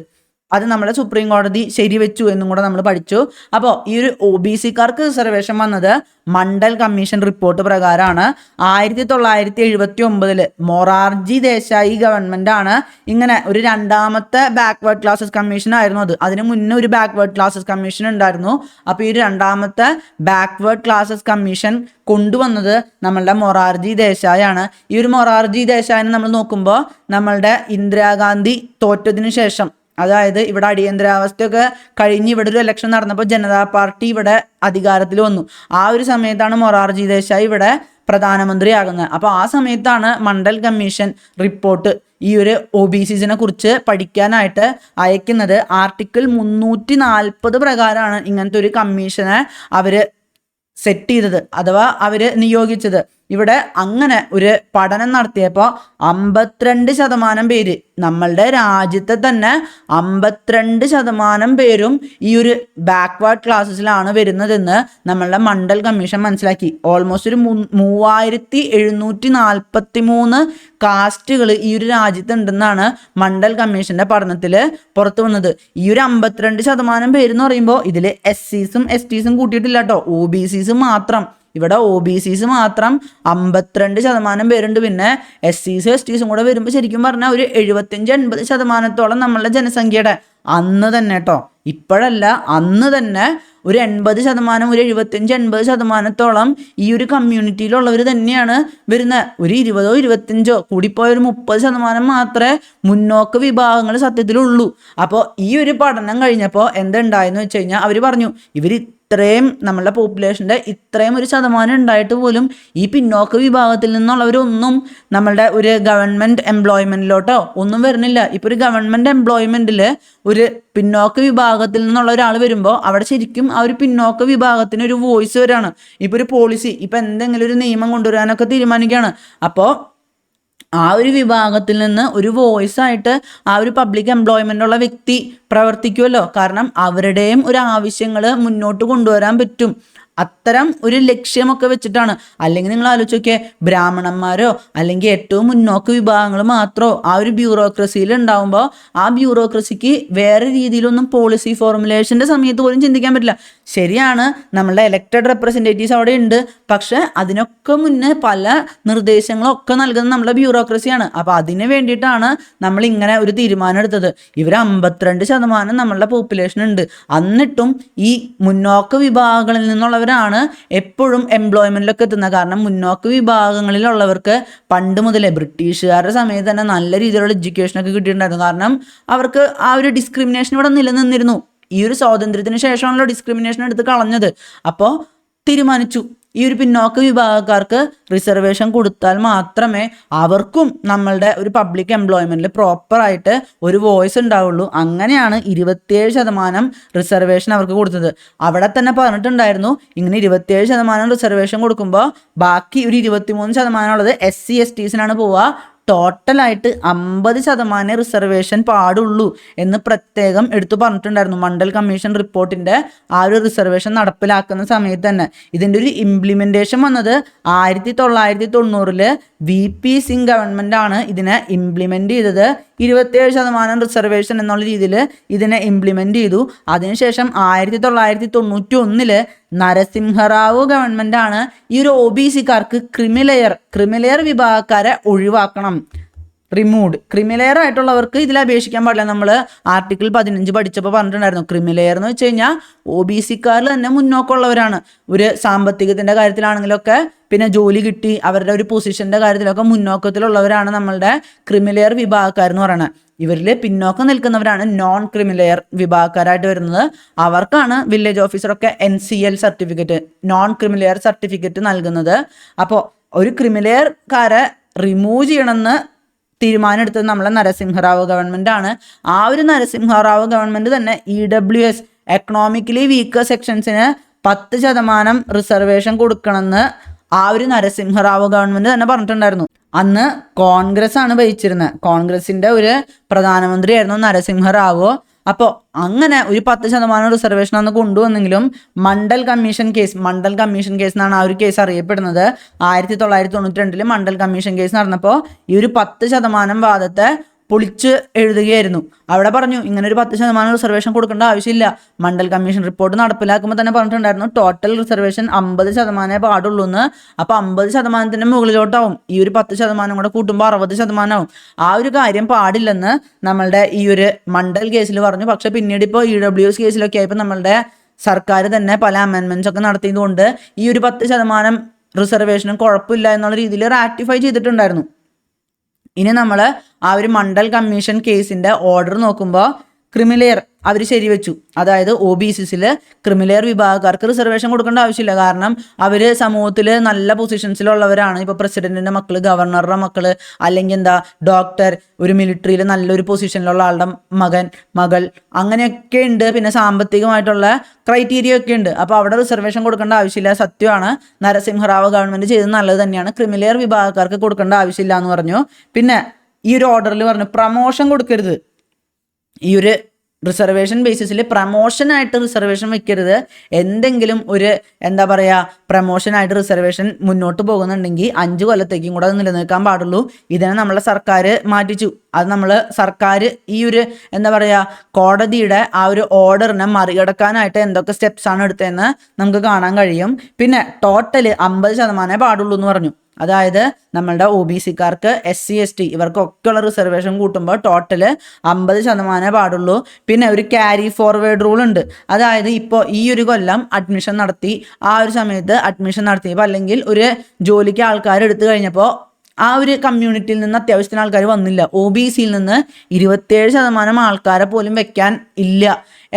അത് നമ്മുടെ സുപ്രീം കോടതി ശരിവെച്ചു എന്നും കൂടെ നമ്മൾ പഠിച്ചു. അപ്പോൾ ഈ ഒരു OBC-ക്കാർക്ക് റിസർവേഷൻ വന്നത് മണ്ഡൽ കമ്മീഷൻ റിപ്പോർട്ട് പ്രകാരമാണ്. 1979 മൊറാർജി ദേശായി ഗവൺമെന്റ് ആണ് ഇങ്ങനെ ഒരു രണ്ടാമത്തെ ബാക്ക്വേർഡ് ക്ലാസസ് കമ്മീഷൻ ആയിരുന്നു അത്. അതിന് മുന്നേ ഒരു ബാക്ക്വേർഡ് ക്ലാസസ് കമ്മീഷൻ ഉണ്ടായിരുന്നു. അപ്പോൾ ഈ രണ്ടാമത്തെ ബാക്ക്വേർഡ് ക്ലാസസ് കമ്മീഷൻ കൊണ്ടുവന്നത് നമ്മളുടെ മൊറാർജി ദേശായി ആണ്. ഈ ഒരു മൊറാർജി ദേശായിനെ നമ്മൾ നോക്കുമ്പോൾ നമ്മളുടെ ഇന്ദിരാഗാന്ധി തോറ്റതിനു ശേഷം, അതായത് ഇവിടെ അടിയന്തരാവസ്ഥയൊക്കെ കഴിഞ്ഞ് ഇവിടെ ഒരു ഇലക്ഷൻ നടന്നപ്പോൾ ജനതാ പാർട്ടി ഇവിടെ അധികാരത്തിൽ വന്നു. ആ ഒരു സമയത്താണ് മൊറാർജി ദേശായി ഇവിടെ പ്രധാനമന്ത്രിയാകുന്നത്. അപ്പോൾ ആ സമയത്താണ് മണ്ഡൽ കമ്മീഷൻ റിപ്പോർട്ട് ഈ ഒരു OBCസിനെ കുറിച്ച് പഠിക്കാനായിട്ട് അയക്കുന്നത്. ആർട്ടിക്കിൾ 340 പ്രകാരമാണ് ഇങ്ങനത്തെ ഒരു കമ്മീഷനെ അവർ സെറ്റ് ചെയ്തത് അഥവാ അവർ നിയോഗിച്ചത്. ഇവിടെ അങ്ങനെ ഒരു പഠനം നടത്തിയപ്പോൾ 52% പേര്, നമ്മളുടെ രാജ്യത്തെ തന്നെ 52% പേരും ഈ ഒരു ബാക്ക്വേർഡ് ക്ലാസ്സസിലാണ് വരുന്നതെന്ന് നമ്മളുടെ മണ്ഡൽ കമ്മീഷൻ മനസ്സിലാക്കി. ഓൾമോസ്റ്റ് ഒരു 3743 കാസ്റ്റുകൾ ഈ ഒരു രാജ്യത്തുണ്ടെന്നാണ് മണ്ഡൽ കമ്മീഷന്റെ പഠനത്തിൽ പുറത്തു വന്നത്. ഈ ഒരു 52% പേരെന്ന് പറയുമ്പോൾ ഇതിൽ SCസും STസും കൂട്ടിയിട്ടില്ല കേട്ടോ, OBCs മാത്രം. ഇവിടെ OBCs മാത്രം 52% പേരുണ്ട്. പിന്നെ SCസും STസും കൂടെ വരുമ്പോൾ ശരിക്കും പറഞ്ഞാൽ ഒരു 75-80% നമ്മളുടെ ജനസംഖ്യയുടെ അന്ന് തന്നെ കേട്ടോ, ഇപ്പോഴല്ല, അന്ന് തന്നെ ഒരു 80%, ഒരു 75-80% ഈ ഒരു കമ്മ്യൂണിറ്റിയിലുള്ളവർ തന്നെയാണ് വരുന്നത്. ഒരു 20-25 കൂടിപ്പോയ ഒരു 30% മാത്രമേ മുന്നോക്ക വിഭാഗങ്ങൾ സത്യത്തിലുള്ളൂ. അപ്പോൾ ഈ ഒരു പഠനം കഴിഞ്ഞപ്പോൾ എന്തുണ്ടായെന്ന് വെച്ച് കഴിഞ്ഞാൽ അവർ പറഞ്ഞു, ഇവർ ഇത്രയും നമ്മളുടെ പോപ്പുലേഷൻ്റെ ഇത്രയും ഒരു ശതമാനം ഉണ്ടായിട്ട് പോലും ഈ പിന്നോക്ക വിഭാഗത്തിൽ നിന്നുള്ളവരൊന്നും നമ്മളുടെ ഒരു ഗവൺമെൻറ് എംപ്ലോയ്മെൻറ്റിലോട്ടോ ഒന്നും വരുന്നില്ല. ഇപ്പോൾ ഒരു ഗവൺമെൻറ് എംപ്ലോയ്മെൻറ്റിൽ ഒരു പിന്നോക്ക വിഭാഗത്തിൽ നിന്നുള്ള ഒരാൾ വരുമ്പോൾ അവിടെ ശരിക്കും ആ ഒരു പിന്നോക്ക വിഭാഗത്തിന് ഒരു വോയിസ് വരാണ്. ഇപ്പോൾ ഒരു പോളിസി, ഇപ്പോൾ എന്തെങ്കിലും ഒരു നിയമം കൊണ്ടുവരാനൊക്കെ തീരുമാനിക്കുകയാണ്. അപ്പോൾ ആ ഒരു വിഭാഗത്തിൽ നിന്ന് ഒരു വോയിസ് ആയിട്ട് ആ ഒരു പബ്ലിക് എംപ്ലോയ്മെൻ്റ് ഉള്ള വ്യക്തി പ്രവർത്തിക്കുമല്ലോ. കാരണം അവരുടെയും ഒരു ആവശ്യങ്ങൾ മുന്നോട്ട് കൊണ്ടുവരാൻ പറ്റും. അത്തരം ഒരു ലക്ഷ്യമൊക്കെ വെച്ചിട്ടാണ്. അല്ലെങ്കിൽ നിങ്ങൾ ആലോചിച്ച് നോക്കിയേ, ബ്രാഹ്മണന്മാരോ അല്ലെങ്കിൽ ഏറ്റവും മുന്നോക്ക വിഭാഗങ്ങൾ മാത്രമോ ആ ഒരു ബ്യൂറോക്രസിയിൽ ഉണ്ടാകുമ്പോൾ ആ ബ്യൂറോക്രസിക്ക് വേറെ രീതിയിലൊന്നും പോളിസി ഫോർമുലേഷൻ്റെ സമയത്ത് പോലും ചിന്തിക്കാൻ പറ്റില്ല. ശരിയാണ്, നമ്മളുടെ എലക്റ്റഡ് റെപ്രസെൻറ്റേറ്റീവ്സ് അവിടെ ഉണ്ട്, പക്ഷെ അതിനൊക്കെ മുന്നേ പല നിർദ്ദേശങ്ങളൊക്കെ നൽകുന്നത് നമ്മുടെ ബ്യൂറോക്രസിയാണ്. അപ്പോൾ അതിന് വേണ്ടിയിട്ടാണ് നമ്മൾ ഇങ്ങനെ ഒരു തീരുമാനം എടുത്തത്. ഇവർ 52% നമ്മളുടെ പോപ്പുലേഷൻ ഉണ്ട്, എന്നിട്ടും ഈ മുന്നോക്ക വിഭാഗങ്ങളിൽ നിന്നുള്ളവരാണ് എപ്പോഴും എംപ്ലോയ്മെൻറ്റിലൊക്കെ എത്തുന്നത്. കാരണം മുന്നോക്ക വിഭാഗങ്ങളിലുള്ളവർക്ക് പണ്ട് മുതലേ ബ്രിട്ടീഷുകാരുടെ സമയത്ത് തന്നെ നല്ല രീതിയിലുള്ള എഡ്യൂക്കേഷനൊക്കെ കിട്ടിയിട്ടുണ്ടായിരുന്നു. കാരണം അവർക്ക് ആ ഒരു ഡിസ്ക്രിമിനേഷൻ ഇവിടെ നിലനിന്നിരുന്നു. ഈ ഒരു സ്വാതന്ത്ര്യത്തിന് ശേഷമാണല്ലോ ഡിസ്ക്രിമിനേഷൻ എടുത്ത് കളഞ്ഞത്. അപ്പോൾ തീരുമാനിച്ചു, ഈ ഒരു പിന്നോക്ക വിഭാഗക്കാർക്ക് റിസർവേഷൻ കൊടുത്താൽ മാത്രമേ അവർക്കും നമ്മളുടെ ഒരു പബ്ലിക് എംപ്ലോയ്മെൻറ്റിൽ പ്രോപ്പറായിട്ട് ഒരു വോയിസ് ഉണ്ടാവുള്ളൂ. അങ്ങനെയാണ് 27% റിസർവേഷൻ അവർക്ക് കൊടുത്തത്. അവിടെ തന്നെ പറഞ്ഞിട്ടുണ്ടായിരുന്നു, ഇങ്ങനെ 27% റിസർവേഷൻ കൊടുക്കുമ്പോൾ ബാക്കി ഒരു 23% ഉള്ളത് SC/STസിനാണ് പോവുക. ടോട്ടലായിട്ട് 50% റിസർവേഷൻ പാടുള്ളൂ എന്ന് പ്രത്യേകം എടുത്തു പറഞ്ഞിട്ടുണ്ടായിരുന്നു മണ്ഡൽ കമ്മീഷൻ റിപ്പോർട്ടിൻ്റെ ആ ഒരു റിസർവേഷൻ നടപ്പിലാക്കുന്ന സമയത്ത് തന്നെ. ഇതിൻ്റെ ഒരു ഇംപ്ലിമെൻറ്റേഷൻ വന്നത് 1990 VP സിംഗ് ഗവൺമെൻറ് ആണ് ഇതിനെ ഇംപ്ലിമെൻ്റ് ചെയ്തത്. 27% റിസർവേഷൻ എന്നുള്ള രീതിയിൽ ഇതിനെ ഇംപ്ലിമെൻ്റ് ചെയ്തു. അതിനുശേഷം 1991 നരസിംഹറാവു ഗവൺമെൻറ് ആണ് ഈ ഒരു OBCക്കാർക്ക് ക്രിമിലെയർ വിഭാഗക്കാരെ ഒഴിവാക്കണം, റിമൂവ്ഡ്. ക്രിമിലെയർ ആയിട്ടുള്ളവർക്ക് ഇതിൽ അപേക്ഷിക്കാൻ പാടില്ല. നമ്മൾ ആർട്ടിക്കിൾ 15 പഠിച്ചപ്പോൾ പറഞ്ഞിട്ടുണ്ടായിരുന്നു, ക്രിമിലെയർ എന്ന് വെച്ച് കഴിഞ്ഞാൽ OBCക്കാരിൽ തന്നെ മുന്നോക്കമുള്ളവരാണ്. ഒരു സാമ്പത്തികത്തിൻ്റെ കാര്യത്തിലാണെങ്കിലൊക്കെ, പിന്നെ ജോലി കിട്ടി അവരുടെ ഒരു പൊസിഷൻ്റെ കാര്യത്തിലൊക്കെ മുന്നോക്കത്തിലുള്ളവരാണ് നമ്മളുടെ ക്രിമിലെയർ വിഭാഗക്കാരെന്ന് പറയുന്നത്. ഇവരിൽ പിന്നോക്കം നിൽക്കുന്നവരാണ് നോൺ ക്രിമിലെയർ വിഭാഗക്കാരായിട്ട് വരുന്നത്. അവർക്കാണ് വില്ലേജ് ഓഫീസറൊക്കെ NCL certificate, non creamy layer certificate നൽകുന്നത്. അപ്പോൾ ഒരു ക്രിമിലെയർക്കാരെ റിമൂവ് ചെയ്യണമെന്ന് തീരുമാനം എടുത്തത് നമ്മളെ നരസിംഹറാവു ഗവൺമെൻറ് ആണ്. ആ ഒരു നരസിംഹറാവു ഗവൺമെൻറ് തന്നെ EWS എക്കണോമിക്കലി വീക്കർ സെക്ഷൻസിന് 10% റിസർവേഷൻ കൊടുക്കണമെന്ന് ആ ഒരു നരസിംഹറാവു ഗവൺമെൻറ് തന്നെ പറഞ്ഞിട്ടുണ്ടായിരുന്നു. അന്ന് കോൺഗ്രസ് ആണ് ഭരിച്ചിരുന്നത്. കോൺഗ്രസിൻ്റെ ഒരു പ്രധാനമന്ത്രിയായിരുന്നു നരസിംഹറാവു. അപ്പോൾ അങ്ങനെ ഒരു 10% റിസർവേഷൻ അന്ന് കൊണ്ടുവന്നെങ്കിലും മണ്ഡൽ കമ്മീഷൻ കേസ് എന്നാണ് ആ ഒരു കേസ് അറിയപ്പെടുന്നത്. 1992 മണ്ഡൽ കമ്മീഷൻ കേസ് നടന്നപ്പോൾ ഈ ഒരു 10% വാദത്തെ പൊളിച്ച് എഴുതുകയായിരുന്നു. അവിടെ പറഞ്ഞു ഇങ്ങനെ ഒരു 10% റിസർവേഷൻ കൊടുക്കേണ്ട ആവശ്യമില്ല. മണ്ഡൽ കമ്മീഷൻ റിപ്പോർട്ട് നടപ്പിലാക്കുമ്പോൾ തന്നെ പറഞ്ഞിട്ടുണ്ടായിരുന്നു ടോട്ടൽ റിസർവേഷൻ 50% പാടുള്ളൂ എന്ന്. അപ്പോൾ 50% മുകളിലോട്ടാവും. ഈ ഒരു 10% കൂടെ കൂട്ടുമ്പോൾ 60% ആവും. ആ ഒരു കാര്യം പാടില്ലെന്ന് നമ്മളുടെ ഈ ഒരു മണ്ഡൽ കേസിൽ പറഞ്ഞു. പക്ഷെ പിന്നീട് ഇപ്പോൾ EWS കേസിലൊക്കെ ആയപ്പോൾ നമ്മളുടെ സർക്കാർ തന്നെ പല അമെൻമെന്റ്സ് ഒക്കെ നടത്തിയതുകൊണ്ട് ഈ ഒരു 10% റിസർവേഷനും കുഴപ്പമില്ല എന്നുള്ള രീതിയിൽ റാറ്റിഫൈ ചെയ്തിട്ടുണ്ടായിരുന്നു. ഇനി നമ്മൾ ആ ഒരു മണ്ഡൽ കമ്മീഷൻ കേസിൻ്റെ ഓർഡർ നോക്കുമ്പോൾ ക്രിമിലെയർ അവർ ശരിവെച്ചു. അതായത് OBCസിൽ ക്രിമിലെയർ വിഭാഗക്കാർക്ക് റിസർവേഷൻ കൊടുക്കേണ്ട ആവശ്യമില്ല. കാരണം അവർ സമൂഹത്തിൽ നല്ല പൊസിഷൻസിലുള്ളവരാണ്. ഇപ്പോൾ പ്രസിഡന്റിൻ്റെ മക്കൾ, ഗവർണറുടെ മക്കൾ, അല്ലെങ്കിൽ എന്താ ഡോക്ടർ, ഒരു മിലിറ്ററിയിൽ നല്ലൊരു പൊസിഷനിലുള്ള ആളുടെ മകൾ അങ്ങനെയൊക്കെ ഉണ്ട്. പിന്നെ സാമ്പത്തികമായിട്ടുള്ള ക്രൈറ്റീരിയ ഒക്കെ ഉണ്ട്. അപ്പോൾ അവിടെ റിസർവേഷൻ കൊടുക്കേണ്ട ആവശ്യമില്ല. സത്യമാണ്, നരസിംഹറാവു ഗവൺമെൻറ് ചെയ്തത് നല്ലത് തന്നെയാണ്. ക്രിമിലെയർ വിഭാഗക്കാർക്ക് കൊടുക്കേണ്ട ആവശ്യമില്ല എന്ന് പറഞ്ഞു. പിന്നെ ഈ ഒരു ഓർഡറിൽ പറഞ്ഞു പ്രമോഷൻ കൊടുക്കരുത്. ഈ ഒരു റിസർവേഷൻ ബേസിസിൽ പ്രമോഷനായിട്ട് റിസർവേഷൻ വെക്കരുത്. എന്തെങ്കിലും ഒരു എന്താ പറയുക പ്രമോഷനായിട്ട് റിസർവേഷൻ മുന്നോട്ട് പോകുന്നുണ്ടെങ്കിൽ 5 കൊല്ലത്തേക്കും കൂടെ അത് നിലനിൽക്കാൻ പാടുള്ളൂ. ഇതിനെ നമ്മളെ സർക്കാർ മാറ്റിച്ചു. അത് നമ്മൾ സർക്കാർ ഈ ഒരു എന്താ പറയുക കോടതിയുടെ ആ ഒരു ഓർഡറിനെ മറികടക്കാനായിട്ട് എന്തൊക്കെ സ്റ്റെപ്സാണ് എടുത്തതെന്ന് നമുക്ക് കാണാൻ കഴിയും. പിന്നെ ടോട്ടൽ 50% പാടുള്ളൂ എന്ന് പറഞ്ഞു. അതായത് നമ്മളുടെ OBCക്കാർക്ക് SC ST ഇവർക്കൊക്കെയുള്ള റിസർവേഷൻ കൂട്ടുമ്പോൾ ടോട്ടൽ 50% പാടുള്ളൂ. പിന്നെ ഒരു ക്യാരി ഫോർവേഡ് റൂൾ ഉണ്ട്. അതായത് ഇപ്പോൾ ഈ ഒരു കൊല്ലം അഡ്മിഷൻ നടത്തി, ആ ഒരു സമയത്ത് അഡ്മിഷൻ നടത്തിയപ്പോൾ അല്ലെങ്കിൽ ഒരു ജോലിക്ക് ആൾക്കാർ എടുത്തു കഴിഞ്ഞപ്പോൾ ആ ഒരു കമ്മ്യൂണിറ്റിയിൽ നിന്ന് അത്യാവശ്യത്തിന് ആൾക്കാർ വന്നില്ല. OBCയിൽ നിന്ന് 27% ആൾക്കാരെ പോലും വെക്കാൻ ഇല്ല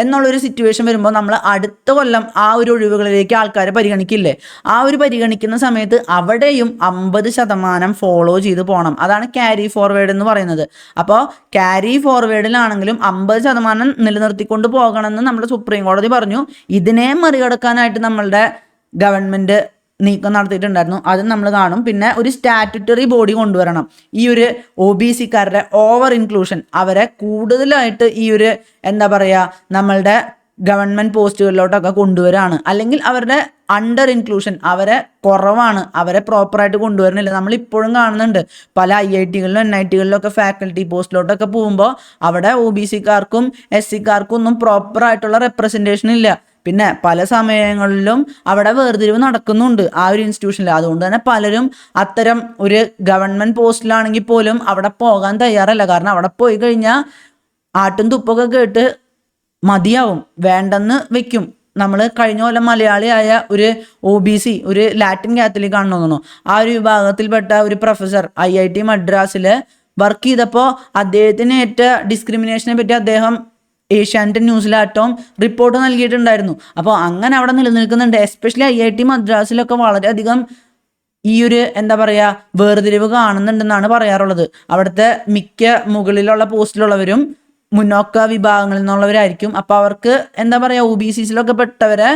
എന്നുള്ളൊരു സിറ്റുവേഷൻ വരുമ്പോൾ നമ്മൾ അടുത്ത കൊല്ലം ആ ഒരു ഒഴിവുകളിലേക്ക് ആൾക്കാരെ പരിഗണിക്കില്ലേ? ആ ഒരു പരിഗണിക്കുന്ന സമയത്ത് അവിടെയും 50% ഫോളോ ചെയ്ത് പോകണം. അതാണ് ക്യാരി ഫോർവേഡ് എന്ന് പറയുന്നത്. അപ്പോൾ ക്യാരി ഫോർവേഡിലാണെങ്കിലും 50% നിലനിർത്തിക്കൊണ്ട് പോകണമെന്ന് നമ്മുടെ സുപ്രീം കോടതി പറഞ്ഞു. ഇതിനെ മറികടക്കാനായിട്ട് നമ്മളുടെ ഗവൺമെൻറ് നീക്കം നടത്തിയിട്ടുണ്ടായിരുന്നു. അത് നമ്മൾ കാണും. പിന്നെ ഒരു സ്റ്റാറ്റ്യൂട്ടറി ബോഡി കൊണ്ടുവരണം. ഈ ഒരു OBCക്കാരുടെ ഓവർ ഇൻക്ലൂഷൻ അവരെ കൂടുതലായിട്ട് ഈ ഒരു എന്താ പറയുക നമ്മളുടെ ഗവൺമെൻറ് പോസ്റ്റുകളിലോട്ടൊക്കെ കൊണ്ടുവരാണ്. അല്ലെങ്കിൽ അവരുടെ അണ്ടർ ഇൻക്ലൂഷൻ അവരെ കുറവാണ്, അവരെ പ്രോപ്പറായിട്ട് കൊണ്ടുവരുന്നില്ല. നമ്മളിപ്പോഴും കാണുന്നുണ്ട് പല IITകളിലും NITകളിലും ഒക്കെ ഫാക്കൽറ്റി പോസ്റ്റിലോട്ടൊക്കെ പോകുമ്പോൾ അവിടെ OBCക്കാർക്കും SCക്കാർക്കും ഒന്നും പ്രോപ്പറായിട്ടുള്ള റെപ്രസെൻറ്റേഷൻ ഇല്ല. പിന്നെ പല സമയങ്ങളിലും അവിടെ വേർതിരിവ് നടക്കുന്നുണ്ട് ആ ഒരു ഇൻസ്റ്റിറ്റ്യൂഷനിൽ. അതുകൊണ്ട് തന്നെ പലരും അത്തരം ഒരു ഗവൺമെൻറ് പോസ്റ്റിലാണെങ്കിൽ പോലും അവിടെ പോകാൻ തയ്യാറല്ല. കാരണം അവിടെ പോയി കഴിഞ്ഞാൽ ആട്ടും തുപ്പൊക്കെ കേട്ട് മതിയാവും, വേണ്ടെന്ന് വെക്കും. നമ്മൾ കഴിഞ്ഞ കൊല്ലം മലയാളിയായ ഒരു OBC ഒരു ലാറ്റിൻ കാത്തലിക് ആണെന്ന് തോന്നുന്നു, ആ ഒരു വിഭാഗത്തിൽപ്പെട്ട ഒരു പ്രൊഫസർ IIT മദ്രാസിൽ വർക്ക് ചെയ്തപ്പോൾ അദ്ദേഹത്തിന് ഏറ്റ ഡിസ്ക്രിമിനേഷനെ പറ്റി അദ്ദേഹം ഏഷ്യാനെറ്റ് ന്യൂസിലാറ്റവും റിപ്പോർട്ട് നൽകിയിട്ടുണ്ടായിരുന്നു. അപ്പോൾ അങ്ങനെ അവിടെ നിലനിൽക്കുന്നുണ്ട്. എസ്പെഷ്യലി IIT മദ്രാസിലൊക്കെ വളരെയധികം ഈ ഒരു എന്താ പറയുക വേർതിരിവ് കാണുന്നുണ്ടെന്നാണ് പറയാറുള്ളത്. അവിടുത്തെ മിക്ക മുകളിലുള്ള പോസ്റ്റിലുള്ളവരും മുന്നോക്ക വിഭാഗങ്ങളിൽ നിന്നുള്ളവരായിരിക്കും. അപ്പോൾ അവർക്ക് എന്താ പറയുക OBCസിലൊക്കെ പെട്ടവരെ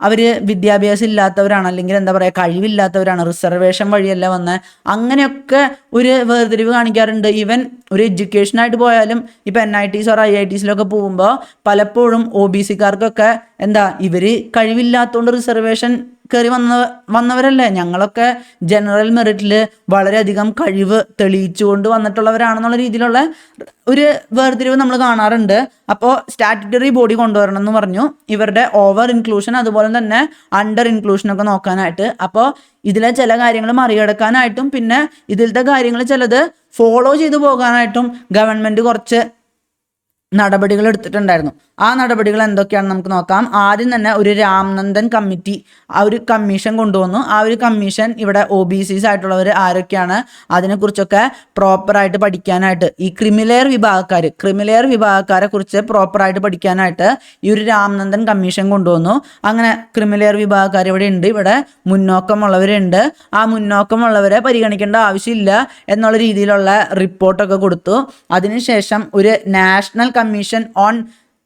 അവർ വിദ്യാഭ്യാസം ഇല്ലാത്തവരാണ്, അല്ലെങ്കിൽ എന്താ പറയുക കഴിവില്ലാത്തവരാണ്, റിസർവേഷൻ വഴിയല്ല വന്ന് അങ്ങനെയൊക്കെ ഒരു വേർതിരിവ് കാണിക്കാറുണ്ട്. ഈവൻ ഒരു എഡ്യൂക്കേഷനായിട്ട് പോയാലും ഇപ്പോൾ NITs ഓർ IITസിലൊക്കെ പോകുമ്പോൾ പലപ്പോഴും OBCക്കാർക്കൊക്കെ എന്താ ഇവർ കഴിവില്ലാത്തതുകൊണ്ട് റിസർവേഷൻ കയറി വന്നവരല്ലേ, ഞങ്ങളൊക്കെ ജനറൽ മെറിറ്റിൽ വളരെയധികം കഴിവ് തെളിയിച്ചുകൊണ്ട് വന്നിട്ടുള്ളവരാണെന്നുള്ള രീതിയിലുള്ള ഒരു വേർതിരിവ് നമ്മൾ കാണാറുണ്ട്. അപ്പോൾ സ്റ്റാറ്റ്യൂട്ടറി ബോഡി കൊണ്ടുവരണം എന്ന് പറഞ്ഞു. ഇവരുടെ ഓവർ ഇൻക്ലൂഷൻ അതുപോലെ തന്നെ അണ്ടർ ഇൻക്ലൂഷനൊക്കെ നോക്കാനായിട്ട്. അപ്പോൾ ഇതിലെ ചില കാര്യങ്ങൾ മറികടക്കാനായിട്ടും പിന്നെ ഇതിലത്തെ കാര്യങ്ങൾ ചിലത് ഫോളോ ചെയ്തു പോകാനായിട്ടും ഗവൺമെൻറ് കുറച്ച് നടപടികൾ എടുത്തിട്ടുണ്ടായിരുന്നു. ആ നടപടികൾ എന്തൊക്കെയാണെന്ന് നമുക്ക് നോക്കാം. ആദ്യം തന്നെ ഒരു രാംനന്ദൻ കമ്മിറ്റി ആ ഒരു കമ്മീഷൻ കൊണ്ടുവന്നു. ആ ഒരു കമ്മീഷൻ ഇവിടെ OBCs ആയിട്ടുള്ളവർ ആരൊക്കെയാണ് അതിനെക്കുറിച്ചൊക്കെ പ്രോപ്പറായിട്ട് പഠിക്കാനായിട്ട് ഈ ക്രിമിലെയർ വിഭാഗക്കാരെ കുറിച്ച് പ്രോപ്പറായിട്ട് പഠിക്കാനായിട്ട് ഈ ഒരു രാംനന്ദൻ കമ്മീഷൻ കൊണ്ടുവന്നു. അങ്ങനെ ക്രിമിലെയർ വിഭാഗക്കാർ ഇവിടെ ഉണ്ട്. ഇവിടെ മുന്നോക്കമുള്ളവരുണ്ട്. ആ മുന്നോക്കമുള്ളവരെ പരിഗണിക്കേണ്ട ആവശ്യമില്ല എന്നുള്ള രീതിയിലുള്ള റിപ്പോർട്ടൊക്കെ കൊടുത്തു. അതിനുശേഷം ഒരു national commission on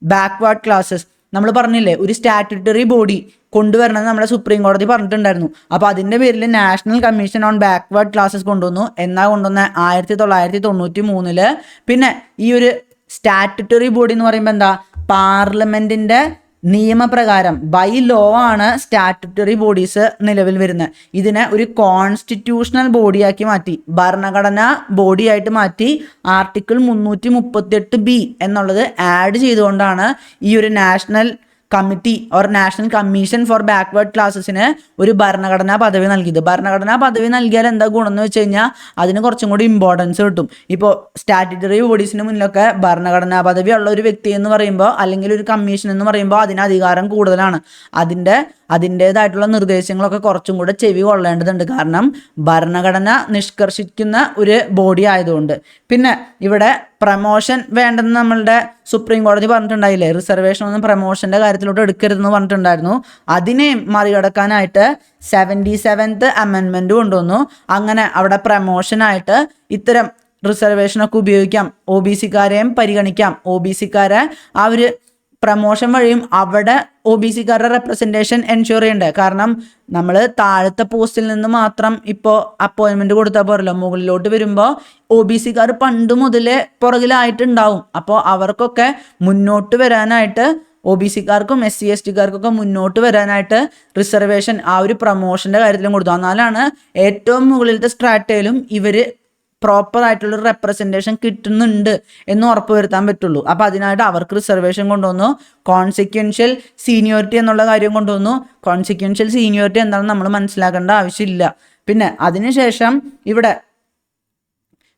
backward classes നമ്മൾ പറഞ്ഞില്ലേ ഒരു സ്റ്റാറ്റ്യൂട്ടറി ബോഡി കൊണ്ടുവരണമെന്ന് നമ്മുടെ സുപ്രീം കോടതി പറഞ്ഞിട്ടുണ്ടായിരുന്നു. അപ്പോൾ അതിൻ്റെ പേരിൽ national commission on backward classes കൊണ്ടുവന്നു. എന്നാ കൊണ്ടുവന്ന 1993. പിന്നെ ഈ ഒരു സ്റ്റാറ്റ്യൂട്ടറി ബോഡി എന്ന് പറയുമ്പോൾ എന്താ പാർലമെൻറ്റിൻ്റെ നിയമപ്രകാരം ബൈ ലോ ആണ് സ്റ്റാറ്റ്യൂട്ടറി ബോഡീസ് നിലവിൽ വരുന്നത്. ഇതിനെ ഒരു കോൺസ്റ്റിറ്റ്യൂഷണൽ ബോഡിയാക്കി മാറ്റി, ഭരണഘടനാ ബോഡിയായിട്ട് മാറ്റി. ആർട്ടിക്കിൾ 338B എന്നുള്ളത് ആഡ് ചെയ്തുകൊണ്ടാണ് ഈ ഒരു national committee or national commission for backward ക്ലാസ്സസിന് ഒരു ഭരണഘടനാ പദവി നൽകിയത്. ഭരണഘടനാ പദവി നൽകിയാൽ എന്താ ഗുണം എന്ന് വെച്ച് കഴിഞ്ഞാൽ അതിന് കുറച്ചും കൂടി ഇമ്പോർട്ടൻസ് കിട്ടും. ഇപ്പോൾ സ്റ്റാറ്റ്യൂട്ടറി ബോഡീസിന് മുന്നിലൊക്കെ ഭരണഘടനാ പദവി ഉള്ള ഒരു വ്യക്തി എന്ന് പറയുമ്പോൾ, അല്ലെങ്കിൽ ഒരു കമ്മീഷൻ എന്ന് പറയുമ്പോൾ അതിന് അധികാരം കൂടുതലാണ്. അതിൻ്റേതായിട്ടുള്ള നിർദ്ദേശങ്ങളൊക്കെ കുറച്ചും കൂടെ ചെവി കൊള്ളേണ്ടതുണ്ട്. കാരണം ഭരണഘടന നിഷ്കർഷിക്കുന്ന ഒരു ബോഡി ആയതുകൊണ്ട്. പിന്നെ ഇവിടെ പ്രമോഷൻ വേണ്ടെന്ന് നമ്മളുടെ സുപ്രീം കോടതി പറഞ്ഞിട്ടുണ്ടായില്ലേ, റിസർവേഷൻ ഒന്നും പ്രമോഷൻ്റെ കാര്യത്തിലോട്ട് എടുക്കരുതെന്ന് പറഞ്ഞിട്ടുണ്ടായിരുന്നു. അതിനെ മറികടക്കാനായിട്ട് 77th അമെൻമെൻറ്റ് കൊണ്ടുവന്നു. അങ്ങനെ അവിടെ പ്രമോഷനായിട്ട് ഇത്തരം റിസർവേഷനൊക്കെ ഉപയോഗിക്കാം, ഒ ബി സിക്കാരെയും പരിഗണിക്കാം. ഒ ബി സിക്കാരെ ആ ഒരു പ്രമോഷൻ വഴിയും അവിടെ ഒ ബി സിക്കാരുടെ റെപ്രസെൻറ്റേഷൻ എൻഷുർ ചെയ്യണ്ടേ. കാരണം നമ്മൾ താഴത്തെ പോസ്റ്റിൽ നിന്ന് മാത്രം ഇപ്പോൾ അപ്പോയിൻമെൻറ്റ് കൊടുത്താൽ പോരല്ലോ, മുകളിലോട്ട് വരുമ്പോൾ ഒ ബി സിക്കാർ പണ്ട് മുതലേ പുറകിലായിട്ടുണ്ടാവും. അപ്പോൾ അവർക്കൊക്കെ മുന്നോട്ട് വരാനായിട്ട്, ഒ ബി സിക്കാർക്കും SC/ST-കാർക്കൊക്കെ മുന്നോട്ട് വരാനായിട്ട് റിസർവേഷൻ ആ ഒരു പ്രമോഷൻ്റെ കാര്യത്തിലും കൊടുത്തു. എന്നാലാണ് ഏറ്റവും മുകളിലത്തെ സ്ട്രാറ്റയിലും ഇവർ പ്രോപ്പർ ആയിട്ടുള്ളൊരു റെപ്രസെൻറ്റേഷൻ കിട്ടുന്നുണ്ട് എന്ന് ഉറപ്പ് വരുത്താൻ പറ്റുള്ളൂ. അപ്പോൾ അതിനായിട്ട് അവർക്ക് റിസർവേഷൻ കൊണ്ടുവന്നു. കോൺസിക്വൻഷ്യൽ സീനിയോറിറ്റി എന്നുള്ള കാര്യം കൊണ്ടുവന്നു. കോൺസിക്വൻഷ്യൽ സീനിയോറിറ്റി എന്താണെന്ന് നമ്മൾ മനസ്സിലാക്കേണ്ട ആവശ്യമില്ല. പിന്നെ അതിനുശേഷം ഇവിടെ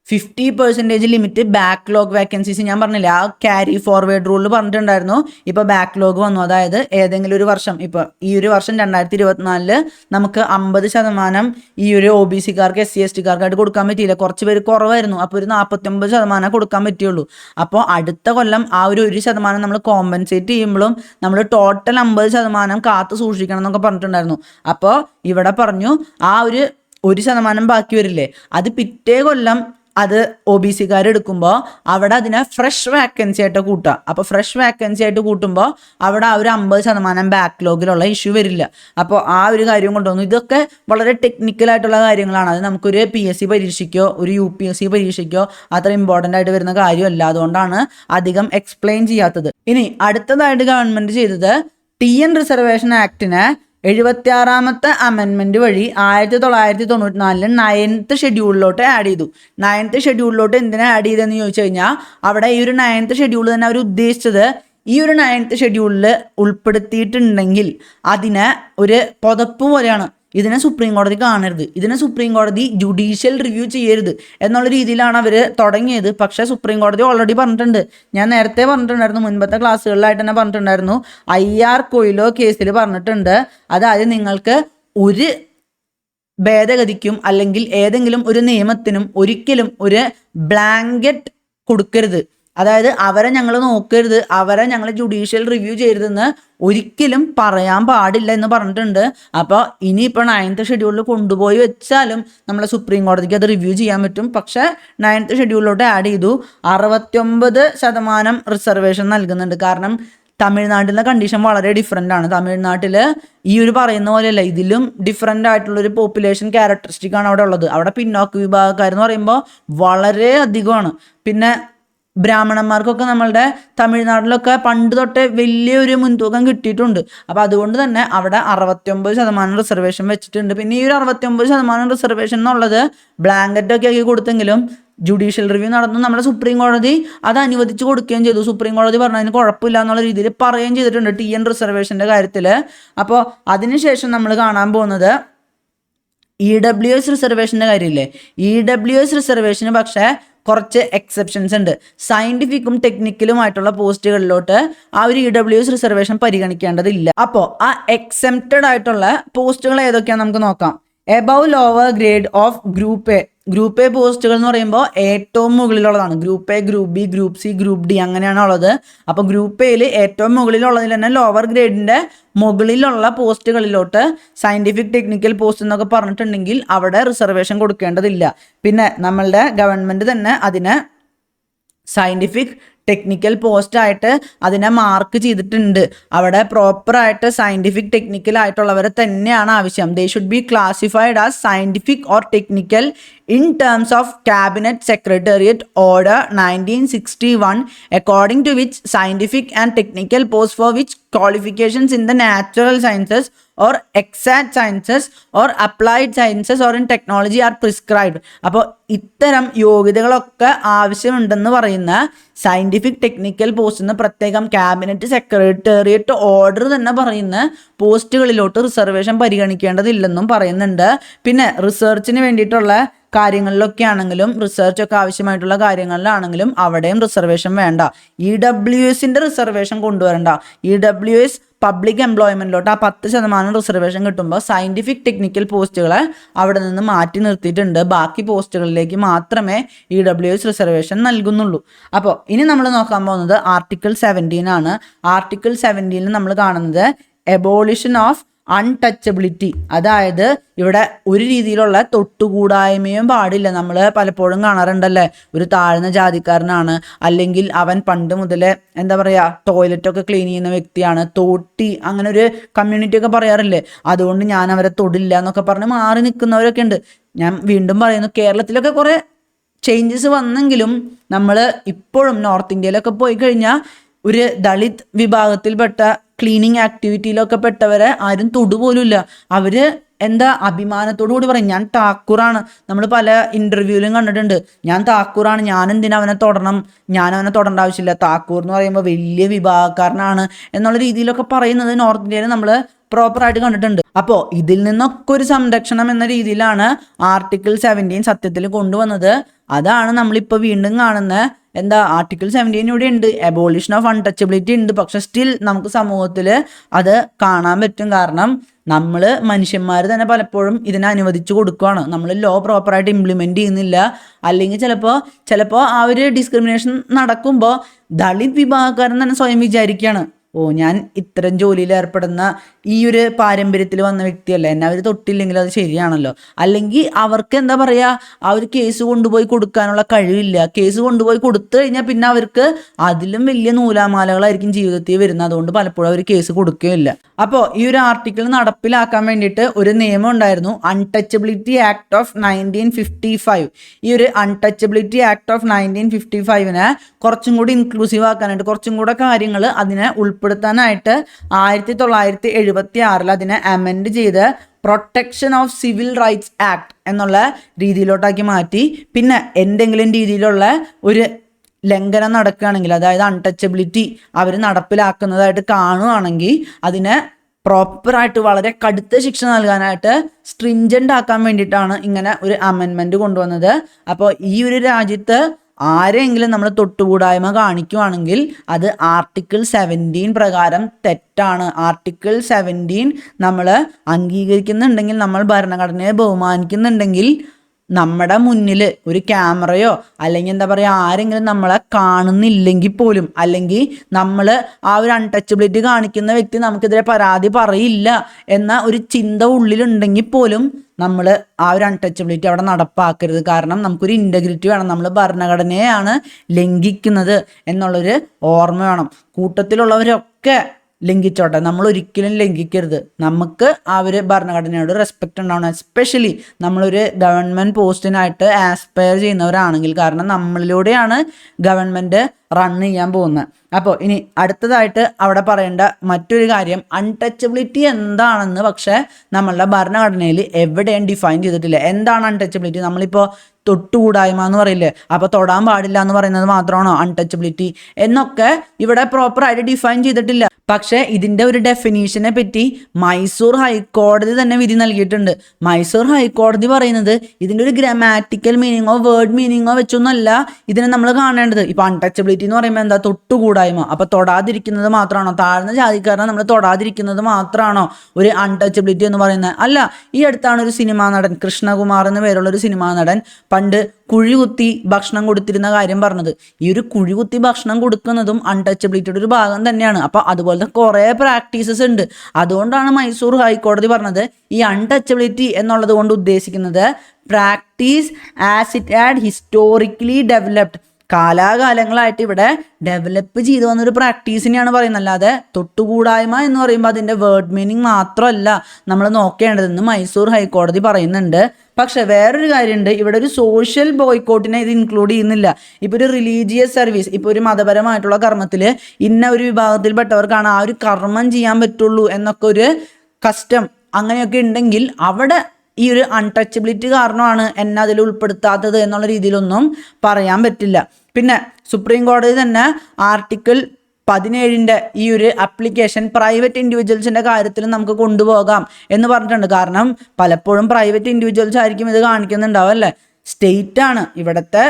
50% ലിമിറ്റ് ബാക്ക്ലോഗ് വേക്കൻസീസ്, ഞാൻ പറഞ്ഞില്ല ആ ക്യാരി ഫോർവേഡ് റൂളിൽ പറഞ്ഞിട്ടുണ്ടായിരുന്നു. ഇപ്പോൾ ബാക്ക്ലോഗ് വന്നു. അതായത് ഏതെങ്കിലും ഒരു വർഷം, ഇപ്പോൾ ഈ ഒരു വർഷം 2024 നമുക്ക് 50% ഈ ഒരു ഒ ബി സിക്കാർക്ക് SC/ST-കാർക്കായിട്ട് കൊടുക്കാൻ പറ്റിയില്ല. കുറച്ച് പേര് കുറവായിരുന്നു. അപ്പോൾ ഒരു 49% കൊടുക്കാൻ പറ്റുള്ളൂ. അപ്പോൾ അടുത്ത കൊല്ലം ആ ഒരു 1% നമ്മൾ കോമ്പൻസേറ്റ് ചെയ്യുമ്പോഴും നമ്മൾ ടോട്ടൽ 50% കാത്തു സൂക്ഷിക്കണം എന്നൊക്കെ പറഞ്ഞിട്ടുണ്ടായിരുന്നു. അപ്പോൾ ഇവിടെ പറഞ്ഞു ആ ഒരു 1% ബാക്കി വരില്ലേ, അത് പിറ്റേ കൊല്ലം അത് ഒ ബി സിക്കാർ എടുക്കുമ്പോൾ അവിടെ അതിനെ ഫ്രഷ് വാക്കൻസി ആയിട്ട് കൂട്ടുക. അപ്പോൾ ഫ്രഷ് വാക്കൻസി ആയിട്ട് കൂട്ടുമ്പോൾ അവിടെ ആ ഒരു 50% ബാക്ക്ലോഗിലുള്ള ഇഷ്യൂ വരില്ല. അപ്പോൾ ആ ഒരു കാര്യം കൊണ്ടുവന്നു. ഇതൊക്കെ വളരെ ടെക്നിക്കലായിട്ടുള്ള കാര്യങ്ങളാണ്. അത് നമുക്കൊരു PSC പരീക്ഷയ്ക്കോ ഒരു UPSC പരീക്ഷയ്ക്കോ അത്ര ഇമ്പോർട്ടൻ്റ് ആയിട്ട് വരുന്ന കാര്യമല്ല. അതുകൊണ്ടാണ് അധികം എക്സ്പ്ലെയിൻ ചെയ്യാത്തത്. ഇനി അടുത്തതായിട്ട് ഗവൺമെൻറ് ചെയ്തത് TN റിസർവേഷൻ ആക്ടിനെ 76th അമെൻമെൻറ്റ് വഴി 1994 9th ഷെഡ്യൂളിലോട്ട് ആഡ് ചെയ്തു. 9th ഷെഡ്യൂളിലോട്ട് എന്തിനാണ് ആഡ് ചെയ്തതെന്ന് ചോദിച്ചു കഴിഞ്ഞാൽ, അവിടെ ഈ ഒരു 9th ഷെഡ്യൂൾ തന്നെ അവർ ഉദ്ദേശിച്ചത് ഈ ഒരു 9th ഷെഡ്യൂളിൽ ഉൾപ്പെടുത്തിയിട്ടുണ്ടെങ്കിൽ അതിനെ ഒരു പുതപ്പ് പോലെയാണ്. ഇതിനെ സുപ്രീം കോടതി കാണരുത്, ഇതിനെ സുപ്രീം കോടതി ജുഡീഷ്യൽ റിവ്യൂ ചെയ്യരുത് എന്നുള്ള രീതിയിലാണ് അവർ തുടങ്ങിയത്. പക്ഷേ സുപ്രീം കോടതി ഓൾറെഡി പറഞ്ഞിട്ടുണ്ട്. ഞാൻ നേരത്തെ പറഞ്ഞിട്ടുണ്ടായിരുന്നു, മുൻപത്തെ ക്ലാസ്സുകളിലായിട്ട് തന്നെ പറഞ്ഞിട്ടുണ്ടായിരുന്നു. IR കൊയിലോ കേസിൽ പറഞ്ഞിട്ടുണ്ട്. അതായത് നിങ്ങൾക്ക് ഒരു ഭേദഗതിക്കും അല്ലെങ്കിൽ ഏതെങ്കിലും ഒരു നിയമത്തിനും ഒരിക്കലും ഒരു ബ്ലാങ്കറ്റ് കൊടുക്കരുത്. അതായത് അവരെ ഞങ്ങൾ നോക്കരുത്, അവരെ ഞങ്ങൾ ജുഡീഷ്യൽ റിവ്യൂ ചെയ്യരുതെന്ന് ഒരിക്കലും പറയാൻ പാടില്ല എന്ന് പറഞ്ഞിട്ടുണ്ട്. അപ്പോൾ ഇനിയിപ്പോൾ 9th ഷെഡ്യൂളിൽ കൊണ്ടുപോയി വെച്ചാലും നമ്മളെ സുപ്രീം കോടതിക്ക് അത് റിവ്യൂ ചെയ്യാൻ പറ്റും. പക്ഷേ 9th ഷെഡ്യൂളിലോട്ട് ആഡ് ചെയ്തു. 69% റിസർവേഷൻ നൽകുന്നുണ്ട്. കാരണം തമിഴ്നാട്ടിലെ കണ്ടീഷൻ വളരെ ഡിഫറെൻ്റ് ആണ്. തമിഴ്നാട്ടിൽ ഈ ഒരു പറയുന്ന പോലെയല്ല, ഇതിലും ഡിഫറെൻ്റ് ആയിട്ടുള്ളൊരു പോപ്പുലേഷൻ ക്യാരക്ടറിസ്റ്റിക് ആണ് അവിടെ ഉള്ളത്. അവിടെ പിന്നോക്ക വിഭാഗക്കാരെന്ന് പറയുമ്പോൾ വളരെ അധികമാണ്. പിന്നെ ബ്രാഹ്മണന്മാർക്കൊക്കെ നമ്മളുടെ തമിഴ്നാട്ടിലൊക്കെ പണ്ട് തൊട്ടേ വലിയൊരു മുൻതൂക്കം കിട്ടിയിട്ടുണ്ട്. അപ്പോൾ അതുകൊണ്ട് തന്നെ അവിടെ 69% റിസർവേഷൻ വെച്ചിട്ടുണ്ട്. പിന്നെ ഈ ഒരു 69% റിസർവേഷൻ എന്നുള്ളത് ബ്ലാങ്കറ്റൊക്കെ ആക്കി കൊടുത്തെങ്കിലും ജുഡീഷ്യൽ റിവ്യൂ നടന്നു. നമ്മുടെ സുപ്രീം കോടതി അത് അനുവദിച്ച് കൊടുക്കുകയും ചെയ്തു. സുപ്രീം കോടതി പറഞ്ഞതിന് കുഴപ്പമില്ല എന്നുള്ള രീതിയിൽ പറയുകയും ചെയ്തിട്ടുണ്ട് TN റിസർവേഷൻ്റെ കാര്യത്തിൽ. അപ്പോൾ അതിനുശേഷം നമ്മൾ കാണാൻ പോകുന്നത് EWS റിസർവേഷൻ്റെ കാര്യമില്ലേ. EWS റിസർവേഷന് പക്ഷേ കുറച്ച് എക്സെപ്ഷൻസ് ഉണ്ട്. സയൻറ്റിഫിക്കും ടെക്നിക്കലുമായിട്ടുള്ള പോസ്റ്റുകളിലോട്ട് ആ ഒരു EWS റിസർവേഷൻ പരിഗണിക്കേണ്ടതില്ല. അപ്പോൾ ആ എക്സെപ്റ്റഡ് ആയിട്ടുള്ള പോസ്റ്റുകൾ ഏതൊക്കെയാണെന്ന് നമുക്ക് നോക്കാം. Above lower grade of group A പോസ്റ്റുകൾ എന്ന് പറയുമ്പോൾ ഏറ്റവും മുകളിലുള്ളതാണ്. Group A, group B, group C, group D അങ്ങനെയാണ് ഉള്ളത്. അപ്പോൾ ഗ്രൂപ്പ് എയിൽ ഏറ്റവും മുകളിലുള്ളതിൽ തന്നെ ലോവർ ഗ്രേഡിൻ്റെ മുകളിലുള്ള പോസ്റ്റുകളിലോട്ട് സയൻറ്റിഫിക് ടെക്നിക്കൽ പോസ്റ്റ് എന്നൊക്കെ പറഞ്ഞിട്ടുണ്ടെങ്കിൽ അവിടെ റിസർവേഷൻ കൊടുക്കേണ്ടതില്ല. പിന്നെ നമ്മളുടെ ഗവൺമെൻറ് തന്നെ അതിനെ സയൻറ്റിഫിക് ടെക്നിക്കൽ പോസ്റ്റായിട്ട് അതിനെ മാർക്ക് ചെയ്തിട്ടുണ്ട്. അവിടെ പ്രോപ്പറായിട്ട് സയൻറ്റിഫിക് ടെക്നിക്കൽ ആയിട്ടുള്ളവരെ തന്നെയാണ് ആവശ്യം. They should be classified as scientific or technical in terms of Cabinet Secretariat Order 1961, according to which scientific and technical posts for which qualifications in the natural sciences or exact sciences or applied sciences or in technology are prescribed. അപ്പോൾ ഇത്തരം യോഗ്യതകളൊക്കെ ആവശ്യമുണ്ടെന്ന് പറയുന്ന scientific technical പോസ്റ്റിന് പ്രത്യേകം cabinet secretariat order തന്നെ പറയുന്ന പോസ്റ്റുകളിലോട്ട് reservation പരിഗണിക്കേണ്ടതില്ലെന്നും പറയുന്നുണ്ട്. പിന്നെ റിസർച്ചിന് വേണ്ടിയിട്ടുള്ള കാര്യങ്ങളിലൊക്കെ ആണെങ്കിലും റിസർച്ചൊക്കെ ആവശ്യമായിട്ടുള്ള കാര്യങ്ങളിലാണെങ്കിലും അവിടെയും റിസർവേഷൻ വേണ്ട. EWSൻ്റെ റിസർവേഷൻ കൊണ്ടുവരണ്ട. EWS പബ്ലിക് എംപ്ലോയ്മെൻറ്റിലോട്ട് ആ 10% റിസർവേഷൻ കിട്ടുമ്പോൾ സയൻറ്റിഫിക് ടെക്നിക്കൽ പോസ്റ്റുകളെ അവിടെ നിന്ന് മാറ്റി നിർത്തിയിട്ടുണ്ട്. ബാക്കി പോസ്റ്റുകളിലേക്ക് മാത്രമേ EWS റിസർവേഷൻ നൽകുന്നുള്ളൂ. അപ്പോൾ ഇനി നമ്മൾ നോക്കാൻ പോകുന്നത് ആർട്ടിക്കിൾ 17 ആണ്. ആർട്ടിക്കിൾ 17 നമ്മൾ കാണുന്നത് എബോളിഷൻ ഓഫ് അൺടച്ചബിലിറ്റി, അതായത് ഇവിടെ ഒരു രീതിയിലുള്ള തൊട്ടുകൂടായ്മയും പാടില്ല. നമ്മൾ പലപ്പോഴും കാണാറുണ്ടല്ലേ, ഒരു താഴ്ന്ന ജാതിക്കാരനാണ്, അല്ലെങ്കിൽ അവൻ പണ്ട് മുതലേ എന്താ പറയുക ടോയ്ലറ്റൊക്കെ ക്ലീൻ ചെയ്യുന്ന വ്യക്തിയാണ്, തോട്ടി, അങ്ങനെ ഒരു കമ്മ്യൂണിറ്റി ഒക്കെ പറയാറില്ലേ, അതുകൊണ്ട് ഞാൻ അവരെ തൊടില്ല എന്നൊക്കെ പറഞ്ഞ് മാറി നിൽക്കുന്നവരൊക്കെ ഉണ്ട്. ഞാൻ വീണ്ടും പറയുന്നു, കേരളത്തിലൊക്കെ കുറേ ചേഞ്ചസ് വന്നെങ്കിലും നമ്മൾ ഇപ്പോഴും നോർത്ത് ഇന്ത്യയിലൊക്കെ പോയി കഴിഞ്ഞാൽ ഒരു ദളിത് വിഭാഗത്തിൽപ്പെട്ട ക്ലീനിങ് ആക്ടിവിറ്റിയിലൊക്കെ പെട്ടവരെ ആരും തൊടുപോലുമില്ല. അവർ എന്താ അഭിമാനത്തോടു കൂടി പറയും, ഞാൻ താക്കൂറാണ്. നമ്മൾ പല ഇൻ്റർവ്യൂവിലും കണ്ടിട്ടുണ്ട്, ഞാൻ താക്കൂറാണ്, ഞാൻ എന്തിനാ അവനെ തൊടണം, ഞാൻ അവനെ തൊടേണ്ട ആവശ്യമില്ല, താക്കൂർ എന്ന് പറയുമ്പോൾ വലിയ വിഭാഗക്കാരനാണ് എന്നുള്ള രീതിയിലൊക്കെ പറയുന്നത് നോർത്ത് ഇന്ത്യയിൽ നമ്മൾ പ്രോപ്പറായിട്ട് കണ്ടിട്ടുണ്ട്. അപ്പോൾ ഇതിൽ നിന്നൊക്കെ ഒരു സംരക്ഷണം എന്ന രീതിയിലാണ് ആർട്ടിക്കിൾ 17 സത്യത്തിൽ കൊണ്ടുവന്നത്. അതാണ് നമ്മളിപ്പോൾ വീണ്ടും കാണുന്ന എന്താ ആർട്ടിക്കിൾ 17 ഇവിടെ ഉണ്ട്, എബോളിഷൻ ഓഫ് അൺടച്ചബിലിറ്റി ഉണ്ട്. പക്ഷെ സ്റ്റിൽ നമുക്ക് സമൂഹത്തിൽ അത് കാണാൻ പറ്റും. കാരണം നമ്മൾ മനുഷ്യന്മാർ തന്നെ പലപ്പോഴും ഇതിനെ അനുവദിച്ചു കൊടുക്കുകയാണ്. നമ്മൾ ലോ പ്രോപ്പറായിട്ട് ഇംപ്ലിമെൻറ്റ് ചെയ്യുന്നില്ല. അല്ലെങ്കിൽ ചിലപ്പോൾ ആ ഒരു ഡിസ്ക്രിമിനേഷൻ നടക്കുമ്പോൾ ദളിത് വിഭാഗക്കാരൻ തന്നെ സ്വയം വിചാരിക്കുകയാണ്, ഓ ഞാൻ ഇത്തരം ജോലിയിൽ ഏർപ്പെടുന്ന ഈ ഒരു പാരമ്പര്യത്തിൽ വന്ന വ്യക്തിയല്ല, എന്നെ അവർ തൊട്ടില്ലെങ്കിൽ അത് ശരിയാണല്ലോ. അല്ലെങ്കിൽ അവർക്ക് എന്താ പറയുക, ആ ഒരു കേസ് കൊണ്ടുപോയി കൊടുക്കാനുള്ള കഴിവില്ല. കേസ് കൊണ്ടുപോയി കൊടുത്തു കഴിഞ്ഞാൽ പിന്നെ അവർക്ക് അതിലും വലിയ നൂലാമാലകളായിരിക്കും ജീവിതത്തിൽ വരുന്നത്. അതുകൊണ്ട് പലപ്പോഴും അവർ കേസ് കൊടുക്കുകയില്ല. അപ്പോൾ ഈ ഒരു ആർട്ടിക്കിൾ നടപ്പിലാക്കാൻ വേണ്ടിയിട്ട് ഒരു നിയമം ഉണ്ടായിരുന്നു, അൺടച്ചബിലിറ്റി ആക്ട് ഓഫ് 1955. ഈ ഒരു അൺടച്ചബിലിറ്റി ആക്ട് ഓഫ് 1955 കുറച്ചും കൂടി ഇൻക്ലൂസീവ് ആക്കാനായിട്ട്, കുറച്ചും കൂടെ കാര്യങ്ങൾ അതിനെ ഉൾപ്പെടുത്താനായിട്ട് 1976 അതിനെ അമെൻഡ് ചെയ്ത് protection of civil rights act എന്നുള്ള രീതിയിലോട്ടാക്കി മാറ്റി. പിന്നെ എന്തെങ്കിലും രീതിയിലുള്ള ഒരു ലംഘനം നടക്കുകയാണെങ്കിൽ, അതായത് അൺടച്ചബിലിറ്റി അവർ നടപ്പിലാക്കുന്നതായിട്ട് കാണുകയാണെങ്കിൽ അതിനെ പ്രോപ്പറായിട്ട് വളരെ കടുത്ത ശിക്ഷ നൽകാനായിട്ട് സ്ട്രിഞ്ചൻ്റ് ആക്കാൻ വേണ്ടിയിട്ടാണ് ഇങ്ങനെ ഒരു അമെൻമെൻറ്റ് കൊണ്ടുവന്നത്. അപ്പോൾ ഈ ഒരു രാജ്യത്ത് ആരെങ്കിലും നമ്മൾ തൊട്ടുകൂടായ്മ കാണിക്കുവാണെങ്കിൽ അത് ആർട്ടിക്കിൾ 17 പ്രകാരം തെറ്റാണ്. ആർട്ടിക്കിൾ 17 നമ്മൾ അംഗീകരിക്കുന്നുണ്ടെങ്കിൽ, നമ്മൾ ഭരണഘടനയെ ബഹുമാനിക്കുന്നുണ്ടെങ്കിൽ നമ്മുടെ മുന്നിൽ ഒരു ക്യാമറയോ അല്ലെങ്കിൽ എന്താ പറയുക ആരെങ്കിലും നമ്മളെ കാണുന്നില്ലെങ്കിൽ പോലും, അല്ലെങ്കിൽ നമ്മൾ ആ ഒരു അൺടച്ചബിലിറ്റി കാണിക്കുന്ന വ്യക്തി നമുക്കെതിരെ പരാതി പറയില്ല എന്ന ഒരു ചിന്ത ഉള്ളിലുണ്ടെങ്കിൽ പോലും നമ്മൾ ആ ഒരു അൺടച്ചബിലിറ്റി അവിടെ നടപ്പാക്കരുത്. കാരണം നമുക്കൊരു ഇൻറ്റഗ്രിറ്റി വേണം, നമ്മൾ ഭരണഘടനയെയാണ് ലംഘിക്കുന്നത് എന്നുള്ളൊരു ഓർമ്മ വേണം. കൂട്ടത്തിലുള്ളവരൊക്കെ ലംഘിച്ചോട്ടെ, നമ്മൾ ഒരിക്കലും ലംഘിക്കരുത്. നമുക്ക് ആ ഒരു ഭരണഘടനയോട് റെസ്പെക്റ്റ് ഉണ്ടാവണം. എസ്പെഷ്യലി നമ്മളൊരു ഗവൺമെൻറ് പോസ്റ്റിനായിട്ട് ആസ്പയർ ചെയ്യുന്നവരാണെങ്കിൽ, കാരണം നമ്മളിലൂടെയാണ് ഗവൺമെൻറ് റൺ ചെയ്യാൻ പോകുന്നത്. അപ്പോൾ ഇനി അടുത്തതായിട്ട് അവിടെ പറയേണ്ട മറ്റൊരു കാര്യം, അൺടച്ചബിലിറ്റി എന്താണെന്ന് പക്ഷേ നമ്മളുടെ ഭരണഘടനയിൽ എവിടെയും ഡിഫൈൻ ചെയ്തിട്ടില്ല. എന്താണ് അൺടച്ചബിലിറ്റി? നമ്മളിപ്പോൾ തൊട്ടുകൂടായ്മ എന്ന് പറയില്ലേ, അപ്പോൾ തൊടാൻ പാടില്ല എന്ന് പറയുന്നത് മാത്രമാണോ അൺടച്ചബിലിറ്റി എന്നൊക്കെ ഇവിടെ പ്രോപ്പറായിട്ട് ഡിഫൈൻ ചെയ്തിട്ടില്ല. പക്ഷേ ഇതിൻ്റെ ഒരു ഡെഫിനീഷനെ പറ്റി മൈസൂർ ഹൈക്കോടതി തന്നെ വിധി നൽകിയിട്ടുണ്ട്. മൈസൂർ ഹൈക്കോടതി പറയുന്നത് ഇതിൻ്റെ ഒരു ഗ്രാമാറ്റിക്കൽ മീനിങ്ങോ വേർഡ് മീനിങ്ങോ വെച്ചൊന്നുമല്ല ഇതിനെ നമ്മൾ കാണേണ്ടത്. ഇപ്പോൾ അൺടച്ചബിലിറ്റി എന്ന് പറയുമ്പോൾ എന്താ, തൊട്ടുകൂടായ്മ. അപ്പോൾ തൊടാതിരിക്കുന്നത് മാത്രമാണോ, താഴ്ന്ന ജാതിക്കാരനെ നമ്മൾ തൊടാതിരിക്കുന്നത് മാത്രമാണോ ഒരു അൺടച്ചബിലിറ്റി എന്ന് പറയുന്നത്? അല്ല. ഈ അടുത്താണ് ഒരു സിനിമാ നടൻ, കൃഷ്ണകുമാർ എന്ന് പേരുള്ളൊരു സിനിമാ നടൻ പണ്ട് കുഴികുത്തി ഭക്ഷണം കൊടുത്തിരുന്ന കാര്യം പറഞ്ഞത്. ഈ ഒരു കുഴികുത്തി ഭക്ഷണം കൊടുക്കുന്നതും അൺടച്ചബിലിറ്റിയുടെ ഒരു ഭാഗം തന്നെയാണ്. അപ്പോൾ അതുപോലത്തെ കുറേ പ്രാക്ടീസസ് ഉണ്ട്. അതുകൊണ്ടാണ് മൈസൂർ ഹൈക്കോടതി പറഞ്ഞത് ഈ അൺടച്ചബിലിറ്റി എന്നുള്ളത് കൊണ്ട് ഉദ്ദേശിക്കുന്നത് practice as it had historically developed കാലാകാലങ്ങളായിട്ട് ഇവിടെ ഡെവലപ്പ് ചെയ്തു വന്നൊരു പ്രാക്ടീസിനെയാണ് പറയുന്നത്. അല്ലാതെ തൊട്ടുകൂടായ്മ എന്ന് പറയുമ്പോൾ അതിൻ്റെ വേർഡ് മീനിങ് മാത്രമല്ല നമ്മൾ നോക്കേണ്ടതെന്ന് മൈസൂർ ഹൈക്കോടതി പറയുന്നുണ്ട്. പക്ഷെ വേറൊരു കാര്യമുണ്ട്, ഇവിടെ ഒരു സോഷ്യൽ ബോയ്ക്കോട്ടിനെ ഇത് ഇൻക്ലൂഡ് ചെയ്യുന്നില്ല. ഇപ്പോൾ ഒരു റിലീജിയസ് സർവീസ്, ഇപ്പോൾ ഒരു മതപരമായിട്ടുള്ള കർമ്മത്തിൽ ഇന്ന ഒരു വിഭാഗത്തിൽപ്പെട്ടവർക്കാണ് ആ ഒരു കർമ്മം ചെയ്യാൻ പറ്റുള്ളൂ എന്നൊക്കെ ഒരു കസ്റ്റം അങ്ങനെയൊക്കെ ഉണ്ടെങ്കിൽ അവിടെ ഈ ഒരു അൺടച്ചബിലിറ്റി കാരണമാണ് എന്നെ അതിൽ ഉൾപ്പെടുത്താത്തത് എന്നുള്ള രീതിയിലൊന്നും പറയാൻ പറ്റില്ല. പിന്നെ സുപ്രീം കോടതി തന്നെ ആർട്ടിക്കിൾ 17 ഈ ഒരു അപ്ലിക്കേഷൻ പ്രൈവറ്റ് ഇൻഡിവിജ്വൽസിൻ്റെ കാര്യത്തിൽ നമുക്ക് കൊണ്ടുപോകാം എന്ന് പറഞ്ഞിട്ടുണ്ട്. കാരണം പലപ്പോഴും പ്രൈവറ്റ് ഇൻഡിവിജ്വൽസ് ആയിരിക്കും ഇത് കാണിക്കുന്നുണ്ടാവും അല്ലേ. സ്റ്റേറ്റ് ആണ് ഇവിടുത്തെ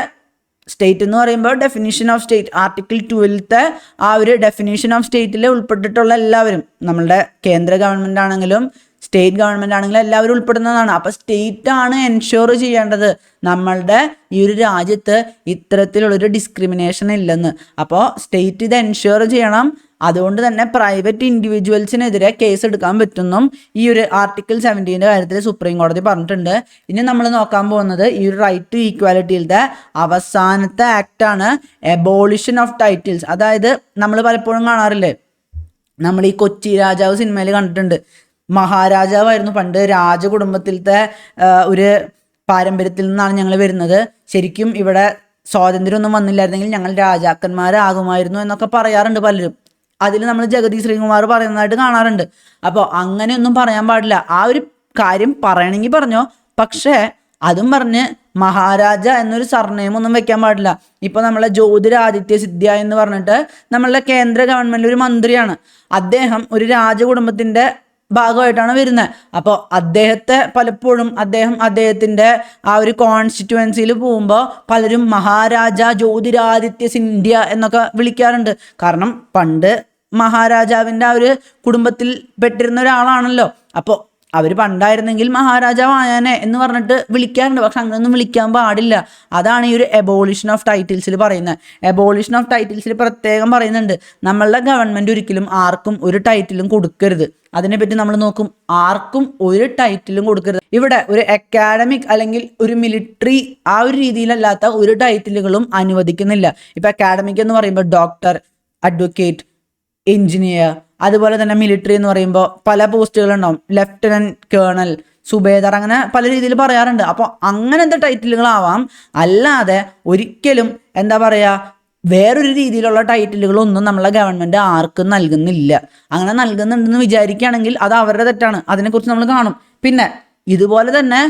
സ്റ്റേറ്റ് എന്ന് പറയുമ്പോൾ ഡെഫിനിഷൻ ഓഫ് സ്റ്റേറ്റ് ആർട്ടിക്കിൾ 12 ആ ഒരു ഡെഫിനിഷൻ ഓഫ് സ്റ്റേറ്റിൽ ഉൾപ്പെട്ടിട്ടുള്ള എല്ലാവരും, നമ്മളുടെ കേന്ദ്ര ഗവൺമെൻറ് ആണെങ്കിലും സ്റ്റേറ്റ് ഗവൺമെൻറ് ആണെങ്കിലും എല്ലാവരും ഉൾപ്പെടുന്നതാണ്. അപ്പോൾ സ്റ്റേറ്റ് ആണ് എൻഷുർ ചെയ്യേണ്ടത് നമ്മളുടെ ഈ ഒരു രാജ്യത്ത് ഇത്തരത്തിലുള്ളൊരു ഡിസ്ക്രിമിനേഷൻ ഇല്ലെന്ന്. അപ്പോൾ സ്റ്റേറ്റ് ഇത് എൻഷുർ ചെയ്യണം. അതുകൊണ്ട് തന്നെ പ്രൈവറ്റ് ഇൻഡിവിജ്വൽസിനെതിരെ കേസ് എടുക്കാൻ പറ്റുന്നും ഈ ഒരു ആർട്ടിക്കിൾ 17 കാര്യത്തിൽ സുപ്രീം കോടതി പറഞ്ഞിട്ടുണ്ട്. ഇനി നമ്മൾ നോക്കാൻ പോകുന്നത് ഈ ഒരു റൈറ്റ് ടു ഈക്വാലിറ്റിയിലത്തെ അവസാനത്തെ ആക്റ്റാണ് എബോളിഷൻ ഓഫ് ടൈറ്റിൽസ്. അതായത് നമ്മൾ പലപ്പോഴും കാണാറില്ലേ, നമ്മൾ ഈ കൊച്ചി രാജാവ് സിനിമയിൽ കണ്ടിട്ടുണ്ട്. മഹാരാജാവായിരുന്നു പണ്ട്, രാജകുടുംബത്തിലത്തെ ഒരു പാരമ്പര്യത്തിൽ നിന്നാണ് ഞങ്ങൾ വരുന്നത്, ശരിക്കും ഇവിടെ സ്വാതന്ത്ര്യമൊന്നും വന്നില്ലായിരുന്നെങ്കിൽ ഞങ്ങൾ രാജാക്കന്മാരാകുമായിരുന്നു എന്നൊക്കെ പറയാറുണ്ട് പലരും. അതിൽ നമ്മൾ ജഗതി ശ്രീകുമാർ പറയുന്നതായിട്ട് കാണാറുണ്ട്. അപ്പോൾ അങ്ങനെയൊന്നും പറയാൻ പാടില്ല. ആ ഒരു കാര്യം പറയണമെങ്കിൽ പറഞ്ഞോ, പക്ഷേ അതും പറഞ്ഞ് മഹാരാജ എന്നൊരു സർനെയിം ഒന്നും വെക്കാൻ പാടില്ല. ഇപ്പോൾ നമ്മളെ ജ്യോതിരാദിത്യ സിന്ധ്യ എന്ന് പറഞ്ഞിട്ട് നമ്മളുടെ കേന്ദ്ര ഗവൺമെൻറ് ഒരു മന്ത്രിയാണ്. അദ്ദേഹം ഒരു രാജകുടുംബത്തിൻ്റെ ഭാഗമായിട്ടാണ് വരുന്നത്. അപ്പോൾ അദ്ദേഹത്തെ പലപ്പോഴും അദ്ദേഹത്തിൻ്റെ ആ ഒരു കോൺസ്റ്റിറ്റ്യുവൻസിയിൽ പോകുമ്പോൾ പലരും മഹാരാജ ജ്യോതിരാദിത്യ സിന്ധ്യ എന്നൊക്കെ വിളിക്കാറുണ്ട്. കാരണം പണ്ട് മഹാരാജാവിൻ്റെ ആ ഒരു കുടുംബത്തിൽ പെട്ടിരുന്ന ഒരാളാണല്ലോ. അപ്പോൾ അവർ പണ്ടായിരുന്നെങ്കിൽ മഹാരാജാവായാനെ എന്ന് പറഞ്ഞിട്ട് വിളിക്കാറുണ്ട്. പക്ഷെ അങ്ങനെയൊന്നും വിളിക്കാൻ പാടില്ല. അതാണ് ഈ ഒരു എബോളിഷൻ ഓഫ് ടൈറ്റിൽസിൽ പറയുന്നത്. എബോളിഷൻ ഓഫ് ടൈറ്റിൽസിൽ പ്രത്യേകം പറയുന്നുണ്ട്, നമ്മളുടെ ഗവൺമെൻറ് ഒരിക്കലും ആർക്കും ഒരു ടൈറ്റിലും കൊടുക്കരുത്. അതിനെപ്പറ്റി നമ്മൾ നോക്കും, ആർക്കും ഒരു ടൈറ്റിലും കൊടുക്കരുത്. ഇവിടെ ഒരു അക്കാഡമിക് അല്ലെങ്കിൽ ഒരു മിലിറ്ററി ആ ഒരു രീതിയിലല്ലാത്ത ഒരു ടൈറ്റിലുകളും അനുവദിക്കുന്നില്ല. ഇപ്പം അക്കാഡമിക് എന്ന് പറയുമ്പോൾ ഡോക്ടർ, അഡ്വക്കേറ്റ്, എഞ്ചിനീയർ, അതുപോലെ തന്നെ മിലിറ്ററി എന്ന് പറയുമ്പോൾ പല പോസ്റ്റുകളുണ്ടാവും, ലെഫ്റ്റനന്റ് കേണൽ, സുബേദർ, അങ്ങനെ പല രീതിയിൽ പറയാറുണ്ട്. അപ്പോൾ അങ്ങനത്തെ ടൈറ്റിലുകളാവാം, അല്ലാതെ ഒരിക്കലും എന്താ പറയുക വേറൊരു രീതിയിലുള്ള ടൈറ്റിലുകളൊന്നും നമ്മളെ ഗവൺമെൻറ് ആർക്കും നൽകുന്നില്ല. അങ്ങനെ നൽകുന്നുണ്ടെന്ന് വിചാരിക്കുകയാണെങ്കിൽ അത് അവരുടെ തെറ്റാണ്. അതിനെക്കുറിച്ച് നമ്മൾ കാണും. പിന്നെ ഇതുപോലെ തന്നെ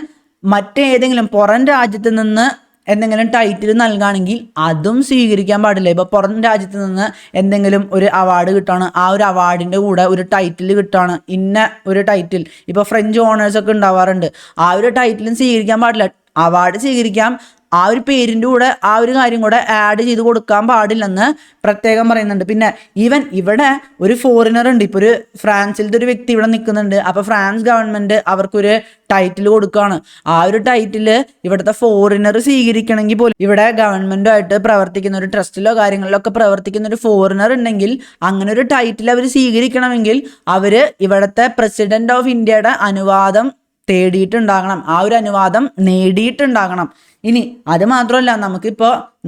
മറ്റേതെങ്കിലും പുറം രാജ്യത്ത് നിന്ന് എന്തെങ്കിലും ടൈറ്റിൽ നൽകുകയാണെങ്കിൽ അതും സ്വീകരിക്കാൻ പാടില്ല. ഇപ്പോൾ പുറം രാജ്യത്ത് നിന്ന് എന്തെങ്കിലും ഒരു അവാർഡ് കിട്ടുകയാണ്, ആ ഒരു അവാർഡിൻ്റെ കൂടെ ഒരു ടൈറ്റിൽ കിട്ടുകയാണ്, ഇന്ന ഒരു ടൈറ്റിൽ. ഇപ്പോൾ ഫ്രഞ്ച് ഓണേഴ്സൊക്കെ ഉണ്ടാവാറുണ്ട്, ആ ഒരു ടൈറ്റിലും സ്വീകരിക്കാൻ പാടില്ല. അവാർഡ് സ്വീകരിക്കാം, ആ ഒരു പേരിൻ്റെ കൂടെ ആ ഒരു കാര്യം കൂടെ ആഡ് ചെയ്ത് കൊടുക്കാൻ പാടില്ലെന്ന് പ്രത്യേകം പറയുന്നുണ്ട്. പിന്നെ ഈവൻ ഇവിടെ ഒരു ഫോറിനർ ഉണ്ട്, ഇപ്പോൾ ഒരു ഫ്രാൻസിലത്തെ ഒരു വ്യക്തി ഇവിടെ നിൽക്കുന്നുണ്ട്. അപ്പോൾ ഫ്രാൻസ് ഗവൺമെൻറ് അവർക്കൊരു ടൈറ്റിൽ കൊടുക്കുകയാണ്. ആ ഒരു ടൈറ്റിൽ ഇവിടുത്തെ ഫോറിനർ സ്വീകരിക്കണമെങ്കിൽ പോലും ഇവിടെ ഗവൺമെൻറ്റുമായിട്ട് പ്രവർത്തിക്കുന്ന ഒരു ട്രസ്റ്റിലോ കാര്യങ്ങളിലൊക്കെ പ്രവർത്തിക്കുന്ന ഒരു ഫോറിനർ ഉണ്ടെങ്കിൽ അങ്ങനെ ഒരു ടൈറ്റിൽ അവർ സ്വീകരിക്കണമെങ്കിൽ അവർ ഇവിടുത്തെ പ്രസിഡന്റ് ഓഫ് ഇന്ത്യയുടെ അനുവാദം തേടിയിട്ടുണ്ടാകണം, ആ ഒരു അനുവാദം നേടിയിട്ടുണ്ടാകണം. ഇനി അത് മാത്രമല്ല,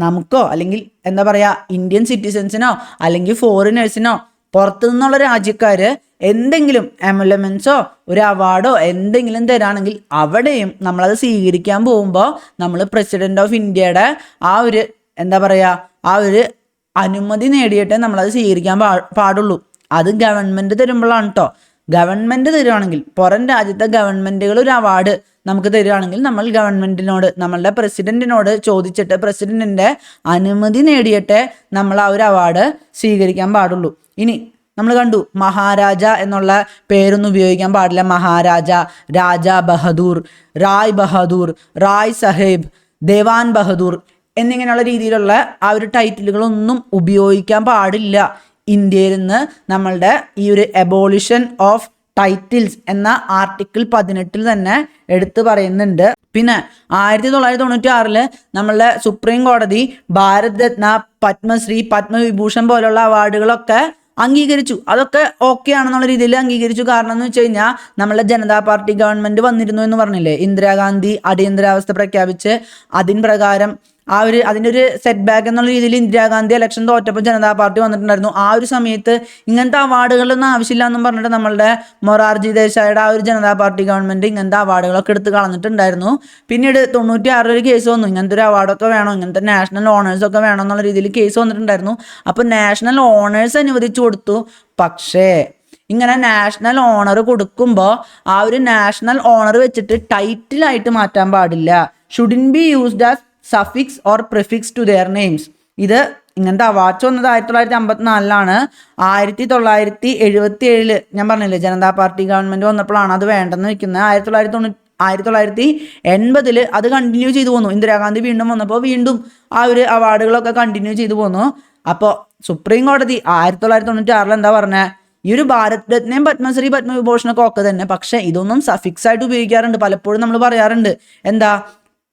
നമുക്കോ അല്ലെങ്കിൽ എന്താ പറയുക ഇന്ത്യൻ സിറ്റിസൻസിനോ അല്ലെങ്കിൽ ഫോറിനേഴ്സിനോ പുറത്തു നിന്നുള്ള രാജ്യക്കാർ എന്തെങ്കിലും എമലമെൻസോ ഒരു അവാർഡോ എന്തെങ്കിലും തരാണെങ്കിൽ അവിടെയും നമ്മളത് സ്വീകരിക്കാൻ പോകുമ്പോൾ നമ്മൾ പ്രസിഡന്റ് ഓഫ് ഇന്ത്യയുടെ ആ ഒരു എന്താ പറയുക ആ ഒരു അനുമതി നേടിയിട്ടേ നമ്മളത് സ്വീകരിക്കാൻ പാടുള്ളൂ. അത് ഗവൺമെൻറ് തരുമ്പോഴാണ് കേട്ടോ. ഗവൺമെൻറ് തരുവാണെങ്കിൽ, പുറം രാജ്യത്തെ ഗവൺമെൻറ്റുകൾ ഒരു അവാർഡ് നമുക്ക് തരുവാണെങ്കിൽ നമ്മൾ ഗവൺമെൻറ്റിനോട്, നമ്മളുടെ പ്രസിഡൻറ്റിനോട് ചോദിച്ചിട്ട് പ്രസിഡൻറ്റിൻ്റെ അനുമതി നേടിയിട്ടേ നമ്മൾ ആ ഒരു അവാർഡ് സ്വീകരിക്കാൻ പാടുള്ളൂ. ഇനി നമ്മൾ കണ്ടു മഹാരാജ എന്നുള്ള പേരൊന്നും ഉപയോഗിക്കാൻ പാടില്ല. മഹാരാജ, രാജാ ബഹദൂർ, റായ് ബഹദൂർ, റായ് സാഹിബ്, ദേവാൻ ബഹദൂർ എന്നിങ്ങനെയുള്ള രീതിയിലുള്ള ആ ഒരു ടൈറ്റിലുകളൊന്നും ഉപയോഗിക്കാൻ പാടില്ല. ഇന്ത്യയിൽ നിന്ന് നമ്മളുടെ ഈ ഒരു എബോളിഷൻ ഓഫ് ടൈറ്റിൽസ് എന്ന ആർട്ടിക്കിൾ 18 തന്നെ എടുത്തു പറയുന്നുണ്ട്. പിന്നെ 1996 നമ്മളുടെ സുപ്രീം കോടതി ഭാരത് രത്ന, പത്മശ്രീ, പത്മവിഭൂഷൺ പോലുള്ള അവാർഡുകളൊക്കെ അംഗീകരിച്ചു. അതൊക്കെ ഓക്കെ ആണെന്നുള്ള രീതിയിൽ അംഗീകരിച്ചു. കാരണം എന്ന് വെച്ച് കഴിഞ്ഞാൽ നമ്മളുടെ ജനതാ പാർട്ടി ഗവൺമെൻറ് വന്നിരുന്നു എന്ന് പറഞ്ഞില്ലേ, ഇന്ദിരാഗാന്ധി അടിയന്തരാവസ്ഥ പ്രഖ്യാപിച്ച് അതിൻ പ്രകാരം അതിൻ്റെ ഒരു സെറ്റ് ബാക്ക് എന്നുള്ള രീതിയിൽ ഇന്ദിരാഗാന്ധി ഇലക്ഷൻ തോറ്റപ്പോൾ ജനതാ പാർട്ടി വന്നിട്ടുണ്ടായിരുന്നു. ആ ഒരു സമയത്ത് ഇങ്ങനത്തെ അവാർഡുകളൊന്നും ആവശ്യമില്ല എന്നും പറഞ്ഞിട്ട് നമ്മളുടെ മൊറാർജി ദേശായിയുടെ ആ ഒരു ജനതാ പാർട്ടി ഗവൺമെൻറ് ഇങ്ങനത്തെ അവാർഡുകളൊക്കെ എടുത്ത് കളഞ്ഞിട്ടുണ്ടായിരുന്നു. പിന്നീട് 96 ഒരു കേസ് വന്നു, ഇങ്ങനത്തെ ഒരു അവാർഡൊക്കെ വേണം, ഇങ്ങനത്തെ നാഷണൽ ഓണേഴ്സൊക്കെ വേണം എന്നുള്ള രീതിയിൽ കേസ് വന്നിട്ടുണ്ടായിരുന്നു. അപ്പോൾ നാഷണൽ ഓണേഴ്സ് അനുവദിച്ചു കൊടുത്തു. പക്ഷേ ഇങ്ങനെ നാഷണൽ ഓണർ കൊടുക്കുമ്പോൾ ആ ഒരു നാഷണൽ ഓണർ വെച്ചിട്ട് ടൈറ്റിലായിട്ട് മാറ്റാൻ പാടില്ല. Shouldn't be used as suffix or prefix to their names. ഇത് ഇങ്ങനത്തെ അവാർഡ്സ് വന്നത് 1954 1977 ഞാൻ പറഞ്ഞില്ലേ ജനതാ പാർട്ടി ഗവൺമെൻറ് വന്നപ്പോഴാണ് അത് വേണ്ടെന്ന് വെക്കുന്നത്. 1980 അത് കണ്ടിന്യൂ ചെയ്തു പോന്നു. ഇന്ദിരാഗാന്ധി വീണ്ടും വന്നപ്പോൾ വീണ്ടും ആ ഒരു അവാർഡുകളൊക്കെ കണ്ടിന്യൂ ചെയ്തു പോന്നു. അപ്പോൾ സുപ്രീം കോടതി 1996 എന്താ പറഞ്ഞത്, ഈ ഒരു ഭാരത് രത്നയും പത്മശ്രീ പത്മവിഭൂഷണൊക്കെ ഒക്കെ തന്നെ, പക്ഷേ ഇതൊന്നും സഫിക്സ് ആയിട്ട് ഉപയോഗിക്കാറുണ്ട്. പലപ്പോഴും നമ്മൾ പറയാറുണ്ട് എന്താ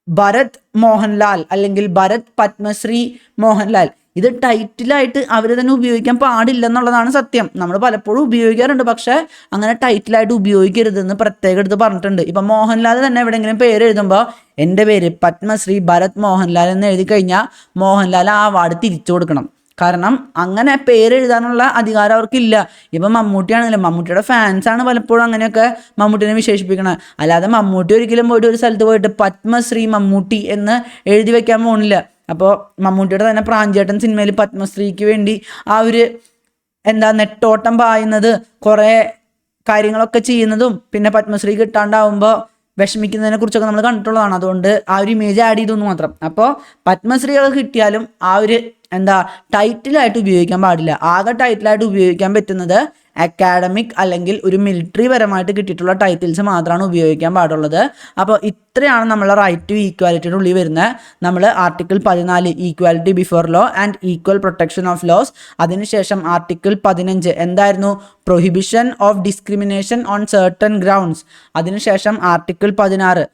ഭരത് മോഹൻലാൽ അല്ലെങ്കിൽ ഭരത് പത്മശ്രീ മോഹൻലാൽ. ഇത് ടൈറ്റിലായിട്ട് അവർ തന്നെ ഉപയോഗിക്കാൻ പാടില്ല എന്നുള്ളതാണ് സത്യം. നമ്മൾ പലപ്പോഴും ഉപയോഗിക്കാറുണ്ട്, പക്ഷേ അങ്ങനെ ടൈറ്റിലായിട്ട് ഉപയോഗിക്കരുതെന്ന് പ്രത്യേകം എടുത്ത് പറഞ്ഞിട്ടുണ്ട്. ഇപ്പം മോഹൻലാൽ തന്നെ എവിടെയെങ്കിലും പേര് എഴുതുമ്പോൾ എൻ്റെ പേര് പത്മശ്രീ ഭരത് മോഹൻലാൽ എന്ന് എഴുതി കഴിഞ്ഞാൽ മോഹൻലാൽ ആ അവാർഡ് തിരിച്ചു കൊടുക്കണം. കാരണം അങ്ങനെ പേരെഴുതാനുള്ള അധികാരം അവർക്കില്ല. ഇപ്പം മമ്മൂട്ടിയാണെങ്കിലും മമ്മൂട്ടിയുടെ ഫാൻസാണ് പലപ്പോഴും അങ്ങനെയൊക്കെ മമ്മൂട്ടിനെ വിശേഷിപ്പിക്കണം. അല്ലാതെ മമ്മൂട്ടി ഒരിക്കലും പോയിട്ട് ഒരു സ്ഥലത്ത് പോയിട്ട് പത്മശ്രീ മമ്മൂട്ടി എന്ന് എഴുതി വെക്കാൻ പോകുന്നില്ല. അപ്പോൾ മമ്മൂട്ടിയുടെ തന്നെ പ്രാഞ്ചേട്ടൻ സിനിമയിൽ പത്മശ്രീക്ക് വേണ്ടി ആ ഒരു നെട്ടോട്ടം പായുന്നത്, കുറേ കാര്യങ്ങളൊക്കെ ചെയ്യുന്നതും പിന്നെ പത്മശ്രീ കിട്ടാണ്ടാവുമ്പോൾ വിഷമിക്കുന്നതിനെ കുറിച്ചൊക്കെ നമ്മൾ കണ്ടിട്ടുള്ളതാണ്. അതുകൊണ്ട് ആ ഒരു ഇമേജ് ആഡ് ചെയ്തെന്ന് മാത്രം. അപ്പോൾ പത്മശ്രീകൾ കിട്ടിയാലും ആ ഒരു ടൈറ്റിലായിട്ട് ഉപയോഗിക്കാൻ പാടില്ല. ആകെ ടൈറ്റിലായിട്ട് ഉപയോഗിക്കാൻ പറ്റുന്നത് അക്കാഡമിക് അല്ലെങ്കിൽ ഒരു മിലിറ്ററി പരമായിട്ട് കിട്ടിയിട്ടുള്ള ടൈറ്റിൽസ് മാത്രമാണ് ഉപയോഗിക്കാൻ പാടുള്ളത്. അപ്പോൾ ഇത്രയാണ് നമ്മളെ റൈറ്റ് ടു ഈക്വാലിറ്റിയുടെ ഉള്ളിൽ വരുന്നത്. നമ്മൾ article 14 equality before law and equal protection of laws. അതിനുശേഷം ആർട്ടിക്കിൾ 15 എന്തായിരുന്നു, prohibition of discrimination on certain grounds. അതിനുശേഷം article 16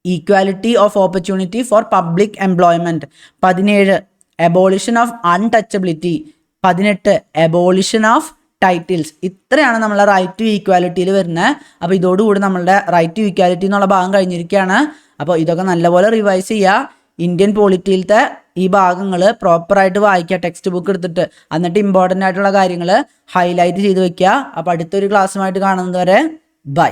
equality of opportunity for public employment. 17 abolition of untouchability. 18 abolition of titles. ഇത്രയാണ് നമ്മളെ right to ഈക്വാലിറ്റിയിൽ വരുന്നത്. അപ്പോൾ ഇതോടുകൂടി നമ്മളുടെ right to equality എന്നുള്ള ഭാഗം കഴിഞ്ഞിരിക്കുകയാണ്. അപ്പോൾ ഇതൊക്കെ നല്ലപോലെ റിവൈസ് ചെയ്യുക. ഇന്ത്യൻ പോളിറ്റിയിലത്തെ ഈ ഭാഗങ്ങൾ പ്രോപ്പറായിട്ട് വായിക്കുക, ടെക്സ്റ്റ് ബുക്ക് എടുത്തിട്ട്. എന്നിട്ട് ഇമ്പോർട്ടൻ്റ് ആയിട്ടുള്ള കാര്യങ്ങൾ ഹൈലൈറ്റ് ചെയ്ത് വെക്കുക. അപ്പോൾ അടുത്തൊരു ക്ലാസ്സുമായിട്ട് കാണുന്നത് വരെ ബൈ.